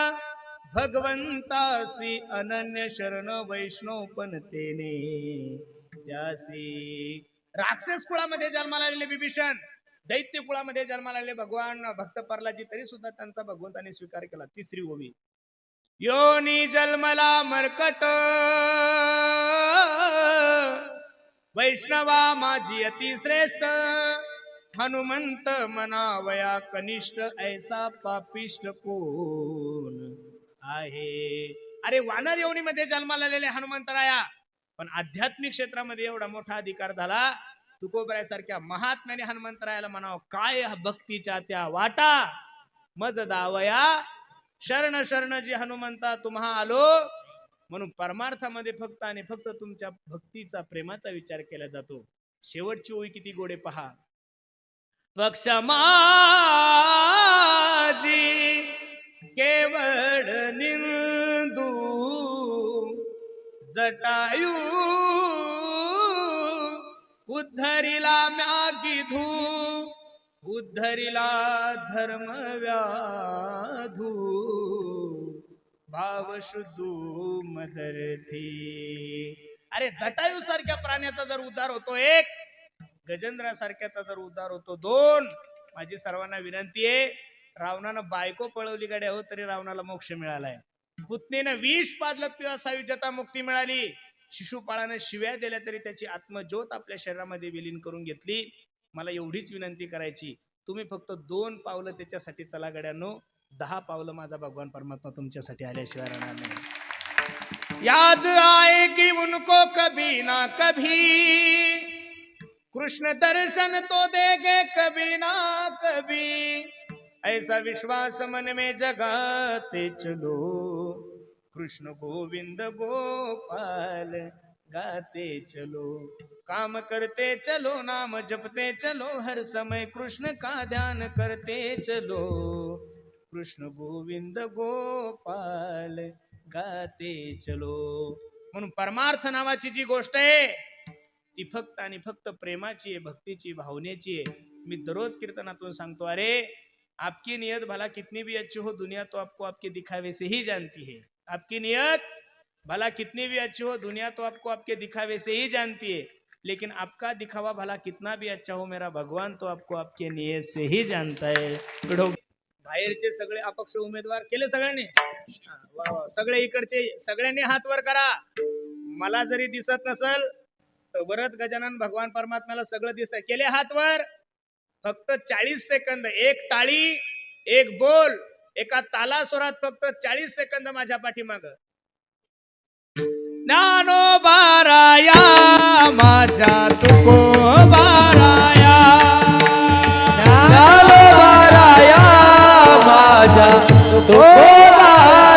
भगवंतासी अनन्य शरण वैष्णव पण तेने त्यासी. राक्षस कुळामध्ये जन्माला आलेले विभीषण, दैत्य कुळामध्ये जन्माला आलेले भगवान भक्त प्रल्हादजी, तरी सुद्धा त्यांचा भगवंताने स्वीकार केला. तिसरी ओवी. योनी जन्मला मरकट, वैष्णवा माझी अति श्रेष्ठ, हनुमंत मनावया कनिष्ठ, ऐसा पापिष्ट कोण आहे. अरे वानर योनीमध्ये जन्माला आलेले हनुमंतराया, पण आध्यात्मिक क्षेत्रामध्ये एवढा मोठा अधिकार झाला. तुकोबरायासारख्या महात्म्याने हनुमंतरायाला म्हणावं, काय भक्तीच्या त्या वाटा मज दावया, शरण शरण जी हनुमंता तुम्हा आलो. म्हणून परमार्थामध्ये फक्त आणि फक्त तुमच्या भक्तीचा प्रेमाचा विचार केला जातो. शेवटची ओळी किती गोडे पहा. पक्ष माझी केवळ निंदू, जटायू उद्धरिला म्यागिधू, उद्धरिला धर्म व्याधू, भाव शुद्धू मदरथी. अरे जटायू सारख्या प्राण्याचा जर उद्धार होतो एक, गजेंद्रासारख्याचा जर उद्धार होतो दोन. माझी सर्वांना विनंती आहे, रावणानं बायको पळवली गाड्या हो तरी रावणाला मोक्ष मिळालाय. पुतणीनं विष पाजलं तेव्हा सायुज्यता मुक्ती मिळाली. शिशुपाळानं शिव्या दिल्या तरी त्याची आत्मज्योत आपल्या शरीरामध्ये विलीन करून घेतली. मला एवढीच विनंती करायची, तुम्ही फक्त 2 पावलं त्याच्यासाठी चला गड्यांनो, 10 पावलं माझा भगवान परमात्मा तुमच्यासाठी आल्याशिवाय राहणार नाही. याद आए कि उनको कभी ना कभी, कृष्ण दर्शन तो देंगे कभी ना कभी, ऐसा विश्वास मन में जगाते चलो, कृष्ण गोविंद गोपाल गाते चलो, काम करते चलो नाम जपते चलो, हर समय कृष्ण का ध्यान करते चलो, कृष्ण गोविंद गोपाल गाते चलो. म्हणून परमार्थ नावाची जी गोष्ट आहे ती फक्त आणि फक्त प्रेमाची आहे, भक्तीची, भावनेची आहे. मी दररोज कीर्तनातून सांगतो, अरे आपकी नियत भला कितनी भी अच्छी हो, दुनिया तो आपको आपके दिखावे से ही जानती है. आपकी नियत भला कितनी भी अच्छी हो, दुनिया तो आपको आपके दिखावे से ही जानती है, लेकिन आपका दिखावा भला कितना भी अच्छा हो, मेरा भगवान तो आपको आपके नियत से ही जानता है. बाहेरचे सगळे अपक्ष उमेदवार केले सगळ्यांनी, सगळे इकडचे सगळ्यांनी हात वर करा. मला जरी दिसत नसल तर वरद गजानन भगवान परमात्म्याला सगळं दिसतंय. केले हात वर. फक्त 40 सेकंद, एक टाळी एक बोल एका तालासुरात फक्त 40 सेकंद माझ्या पाठीमाग. ज्ञानोबाराया माझ्या तुकोबाराया, ज्ञानोबाराया माझ्या तुकोबाराया.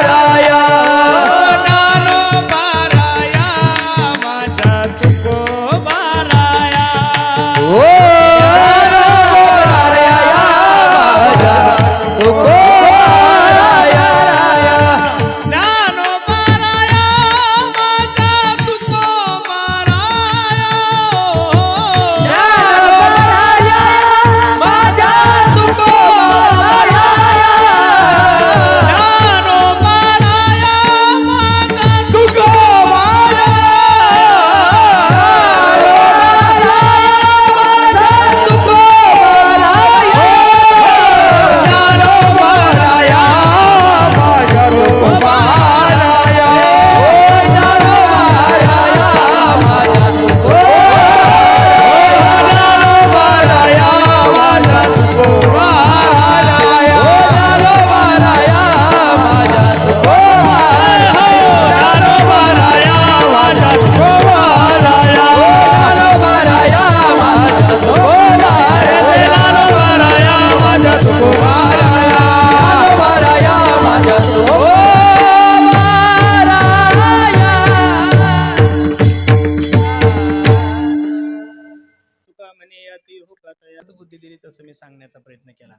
प्रयत्न केला.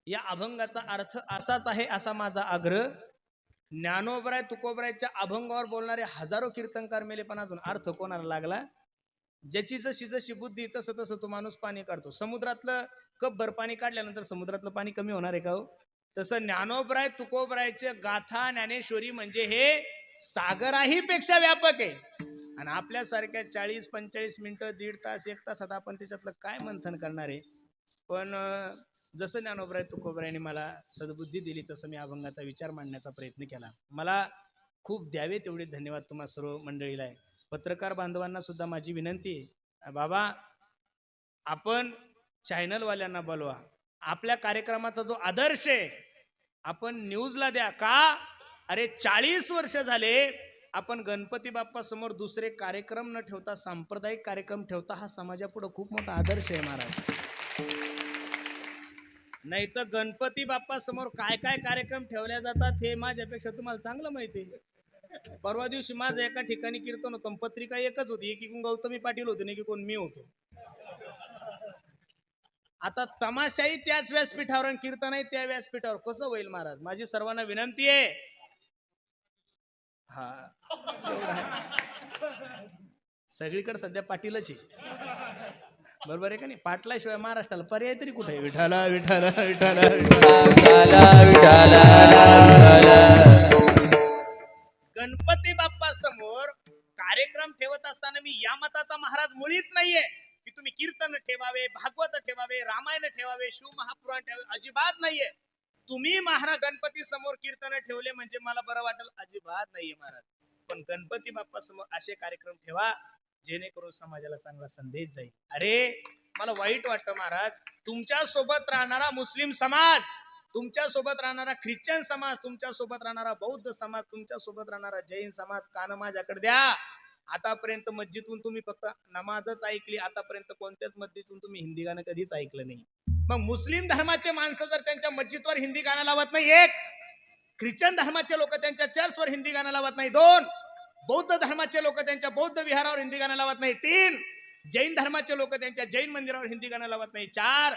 या अभंगाचा अर्थ असाच आहे असा माझा आग्रह. ज्ञानोबराय तुकोबरायच्या अभंगावर बोलणारे हजारो कीर्तनकार मेले, पण अजून अर्थ कोणाला लागला? ज्याची जशी जशी बुद्धी तसं तसं तो माणूस पाणी काढतो. समुद्रातलं कप भर पाणी काढल्यानंतर समुद्रातलं पाणी कमी होणार आहे का हो? तसं ज्ञानोबराय तुकोबरायचे गाथा ज्ञानेश्वरी म्हणजे हे सागराही पेक्षा व्यापक आहे. आणि आपल्यासारख्या 40-45 मिनिटं, 1.5 तास, 1 तासात आपण त्याच्यातलं काय मंथन करणार आहे? पण जसं ज्ञानोबराय तुकोबरायने मला सद्बुद्धी दिली तसं मी अभंगाचा विचार मांडण्याचा प्रयत्न केला. मला खूप द्यावे तेवढे धन्यवाद तुम्हा सर्व मंडळीला आहे. पत्रकार बांधवांना सुद्धा माझी विनंती आहे, बाबा आपण चॅनलवाल्यांना बोलवा, आपल्या कार्यक्रमाचा जो आदर्श आहे आपण न्यूजला द्या. का? अरे 40 वर्ष झाले आपण गणपती बाप्पा समोर दुसरे कार्यक्रम न ठेवता सांप्रदायिक कार्यक्रम ठेवता हा समाजापुढे खूप मोठा आदर्श आहे महाराज. नाही तर गणपती बाप्पा समोर काय काय कार्यक्रम ठेवल्या जातात हे माझ्यापेक्षा तुम्हाला चांगलं माहिती आहे. परवा दिवशी माझं एका ठिकाणी कीर्तन होतं, पत्रिका एकच होती, एकीकडून गौतमी पाटील होते आणि एकीकडून मी होतो. आता तमाशाही त्याच व्यासपीठावर आणि कीर्तनही त्या व्यासपीठावर, कसं होईल महाराज? माझी सर्वांना विनंती आहे. हा सगळीकडे सध्या पाटीलच आहे, बरोबर आहे का नाही? पाटलाशिवाय महाराष्ट्राला पर्याय तरी कुठे आहे? विठाला विठाला विठाला गणपती बाप्पा समोर कार्यक्रम ठेवत असताना मी या मताचा महाराज मुळीच नाहीये की तुम्ही कीर्तन ठेवावे, भागवत ठेवावे, रामायण ठेवावे, शिव महापुराण ठेवावे, अजिबात नाहीये. तुम्ही महाराज गणपती समोर कीर्तन ठेवले म्हणजे मला बरं वाटेल, अजिबात नाहीये महाराज. पण गणपती बाप्पा समोर असे कार्यक्रम ठेवा जेणेकरून समाजाला चांगला संदेश जाईल. अरे मला वाईट वाटतं महाराज, तुमच्या सोबत राहणारा मुस्लिम समाज, तुमच्या सोबत राहणारा ख्रिश्चन समाज, तुमच्या सोबत राहणारा बौद्ध समाज, तुमच्या सोबत राहणारा जैन समाज कान माझ्याकडे द्या. आतापर्यंत मस्जिदून तुम्ही फक्त नमाजच ऐकली, आतापर्यंत कोणत्याच मस्जिदून तुम्ही हिंदी गाणं कधीच ऐकलं नाही. मग मुस्लिम धर्माचे माणसं जर त्यांच्या मस्जिदवर हिंदी गाणं लावत नाही, 1, ख्रिश्चन धर्माचे लोक त्यांच्या चर्चवर हिंदी गाणं लावत नाही, 2, बौद्ध धर्माचे लोक त्यांच्या बौद्ध विहारावर हिंदी गाणं लावत नाही, 3, जैन धर्माचे लोक त्यांच्या जैन मंदिरावर हिंदी गाणं लावत नाही, 4,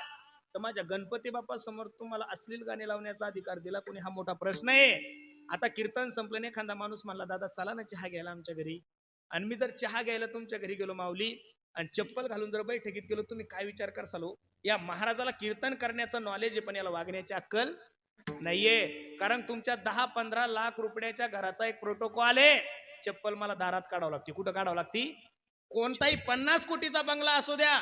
तर माझ्या गणपती बाप्पा समोर तुम्हाला अश्लील गाणे लावण्याचा अधिकार दिला कोणी? हा मोठा प्रश्न आहे. आता कीर्तन संपल्याने एखादा माणूस म्हणला, दादा चला ना चहा घ्यायला आमच्या घरी, आणि मी जर चहा घ्यायला तुमच्या घरी गेलो माऊली आणि चप्पल घालून जर बैठकीत गेलो, तुम्ही काय विचार करसाल हो? या महाराजाला कीर्तन करण्याचं नॉलेज आहे पण याला वागण्याची अक्कल नाहीये. कारण तुमच्या 10-15 लाख रुपयाच्या घराचा एक प्रोटोकॉल आहे, चप्पल मला दारात काढावं लागते. कुठं काढावं लागती? कोणताही 50 कोटीचा बंगला असू द्या,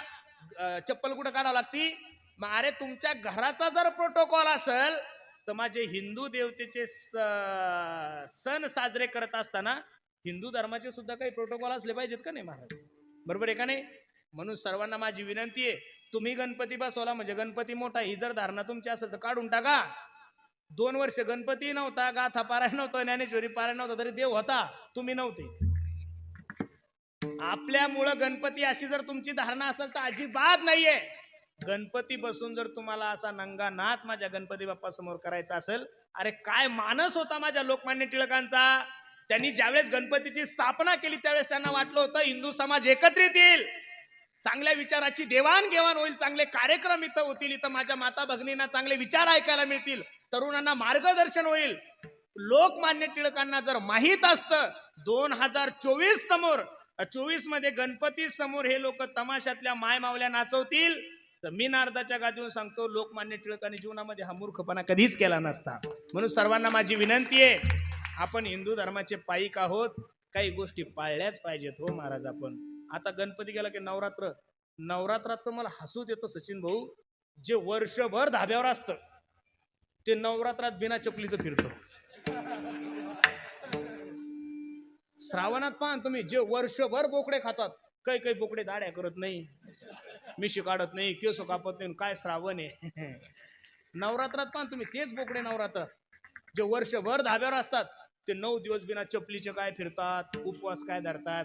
चप्पल कुठं काढावं लागती? मग अरे तुमच्या घराचा जर प्रोटोकॉल असेल तर माझे हिंदू देवतेचे सण साजरे करत असताना हिंदू धर्माचे सुद्धा काही प्रोटोकॉल असले पाहिजेत का नाही महाराज? बरोबर आहे का नाही? म्हणून सर्वांना माझी विनंती आहे, तुम्ही गणपती बसवला म्हणजे गणपती मोठा, ही जर धारणा तुमची असेल तर काढून टाका. 2 वर्ष गणपती नव्हता, गाथा पारायण नव्हतं, ज्ञानेश्वरी पारायण नव्हतं, तरी देव होता, तुम्ही नव्हते. आपल्यामुळं गणपती अशी जर तुमची धारणा असेल तर अजिबात नाहीये. गणपती बसून जर तुम्हाला असा नंगा नाच माझ्या गणपती बाप्पा समोर करायचा असेल, अरे काय मानस होता माझ्या लोकमान्य टिळकांचा. त्यांनी ज्यावेळेस गणपतीची स्थापना केली त्यावेळेस त्यांना वाटलं होतं हिंदू समाज एकत्रित येईल, चांगल्या विचाराची देवाणघेवाण होईल, चांगले कार्यक्रम इथं होतील, इथं माझ्या माता भगिनींना चांगले विचार ऐकायला मिळतील, तरुणांना मार्गदर्शन होईल. लोकमान्य टिळकांना जर माहित असतं 2024 समोर 24 मध्ये गणपती समोर हे लोक तमाशातल्या माय मावल्या नाचवतील, तर मी नारदाच्या गादीवर सांगतो लोकमान्य टिळकांनी जीवनामध्ये हा मूर्खपणा कधीच केला नसता. म्हणून सर्वांना माझी विनंती आहे, आपण हिंदू धर्माचे पाईक आहोत, काही गोष्टी पाळल्याच पाहिजेत हो महाराज. आपण आता गणपती गेला की नवरात्रात तर मला हसूच येतं सचिन भाऊ, जे वर्षभर धाब्यावर असतं ते नवरात्रात बिना चपलीचं फिरतो. श्रावणात पाहा तुम्ही, जे वर्षभर बोकडे खातात, काही बोकडे दाड्या करत नाही, मिशी काढत नाही, केस कापत नाही, काय श्रावण आहे. नवरात्रात पाहा तुम्ही तेच बोकडे नवरात्रात जे वर्षभर धाब्यावर असतात ते 9 दिवस बिना चपलीचे काय फिरतात, उपवास काय धरतात.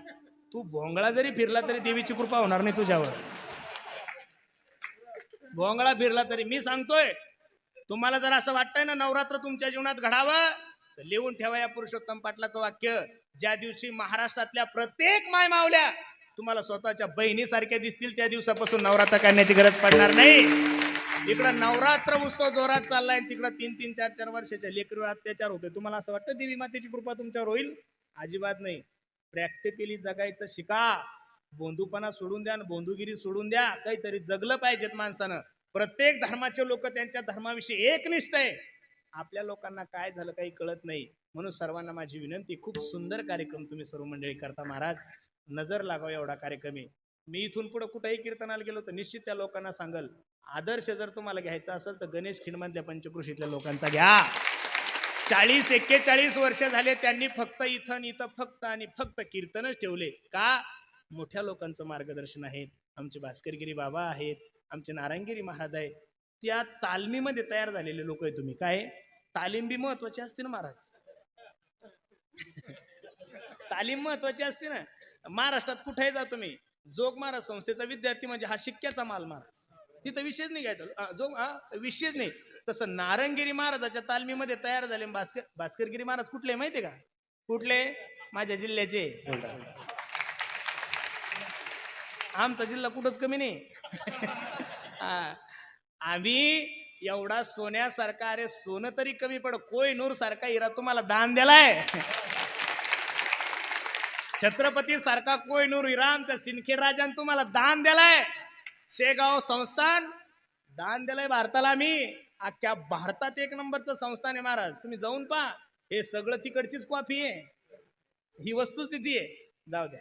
तू भोंगळा जरी फिरला तरी देवीची कृपा होणार नाही तुझ्यावर. भोंगळा फिरला तरी मी सांगतोय, तुम्हाला जर असं वाटतंय ना नवरात्र तुमच्या जीवनात घडावं तर लिहून ठेवा या पुरुषोत्तम पाटलाचं वाक्य, ज्या दिवशी महाराष्ट्रातल्या प्रत्येक माय मावल्या तुम्हाला स्वतःच्या बहिणीसारख्या दिसतील त्या दिवसापासून नवरात्र करण्याची गरज पडणार नाही. इकडं नवरात्र उत्सव जोरात चाललाय, तिकडं 3-3, 4-4 वर्षाच्या लेकरीवर अत्याचार होतोय. तुम्हाला असं वाटतं देवी मातेची कृपा तुमच्यावर होईल? अजिबात नाही. प्रॅक्टिकली जगायचं शिका. बोंधूपणा सोडून द्या, बोंधुगिरी सोडून द्या. काहीतरी जगलं पाहिजेत माणसानं. प्रत्येक धर्माचे लोक त्यांच्या धर्माविषयी एकनिष्ठ आहे. आपल्या लोकांना काय झालं काही कळत नाही. म्हणून सर्वांना माझी विनंती, खूप सुंदर कार्यक्रम तुम्ही सर्व मंडळी करता महाराज, नजर लागाव एवढा कार्यक्रम आहे. मी इथून पुढे कुठेही कीर्तनाला गेलो तर निश्चित त्या लोकांना सांगल, आदर्श जर तुम्हाला घ्यायचा असेल तर गणेश खिंडमधल्या पंचकृषीतल्या लोकांचा घ्या. 40-41 वर्ष झाले त्यांनी फक्त इथं फक्त आणि फक्त कीर्तनच ठेवले. का? मोठ्या लोकांचं मार्गदर्शन आहे. आमचे भास्करगिरी बाबा आहेत, आमचे नारायणगिरी महाराज आहेत. त्या तालमीमध्ये तयार झालेले लोक आहे तुम्ही. काय तालीम बी महत्वाची असते ना महाराज? तालीम महत्वाची असते ना. महाराष्ट्रात कुठेही जा तुम्ही, जोग महाराज संस्थेचा विद्यार्थी म्हणजे हा शिक्क्याचा माल महाराज. तिथं विषयच नाही घ्यायचा, जोग विषयच नाही. तसं नारायणगिरी महाराजाच्या तालमीमध्ये तयार झाले भास्करगिरी महाराज कुठले माहितीये का? कुठले? माझ्या जिल्ह्याचे. आमचा जिल्हा कुठंच कमी नाही. आम्ही एवढा सोन्यासारखा, अरे सोनं तरी कमी पड, कोहिनूर सारखा हिरा तुम्हाला दान दिलाय. छत्रपती सारखा कोहिनूर हिरा आमच्या सिंदखेड राजाने तुम्हाला दान दिलाय. शेगाव संस्थान दान दिलंय भारताला. आम्ही अख्ख्या भारतात 1 नंबरचं संस्थान आहे महाराज. तुम्ही जाऊन पहा. हे सगळं तिकडचीच कॉफी आहे, ही वस्तुस्थिती आहे. जाऊ द्या.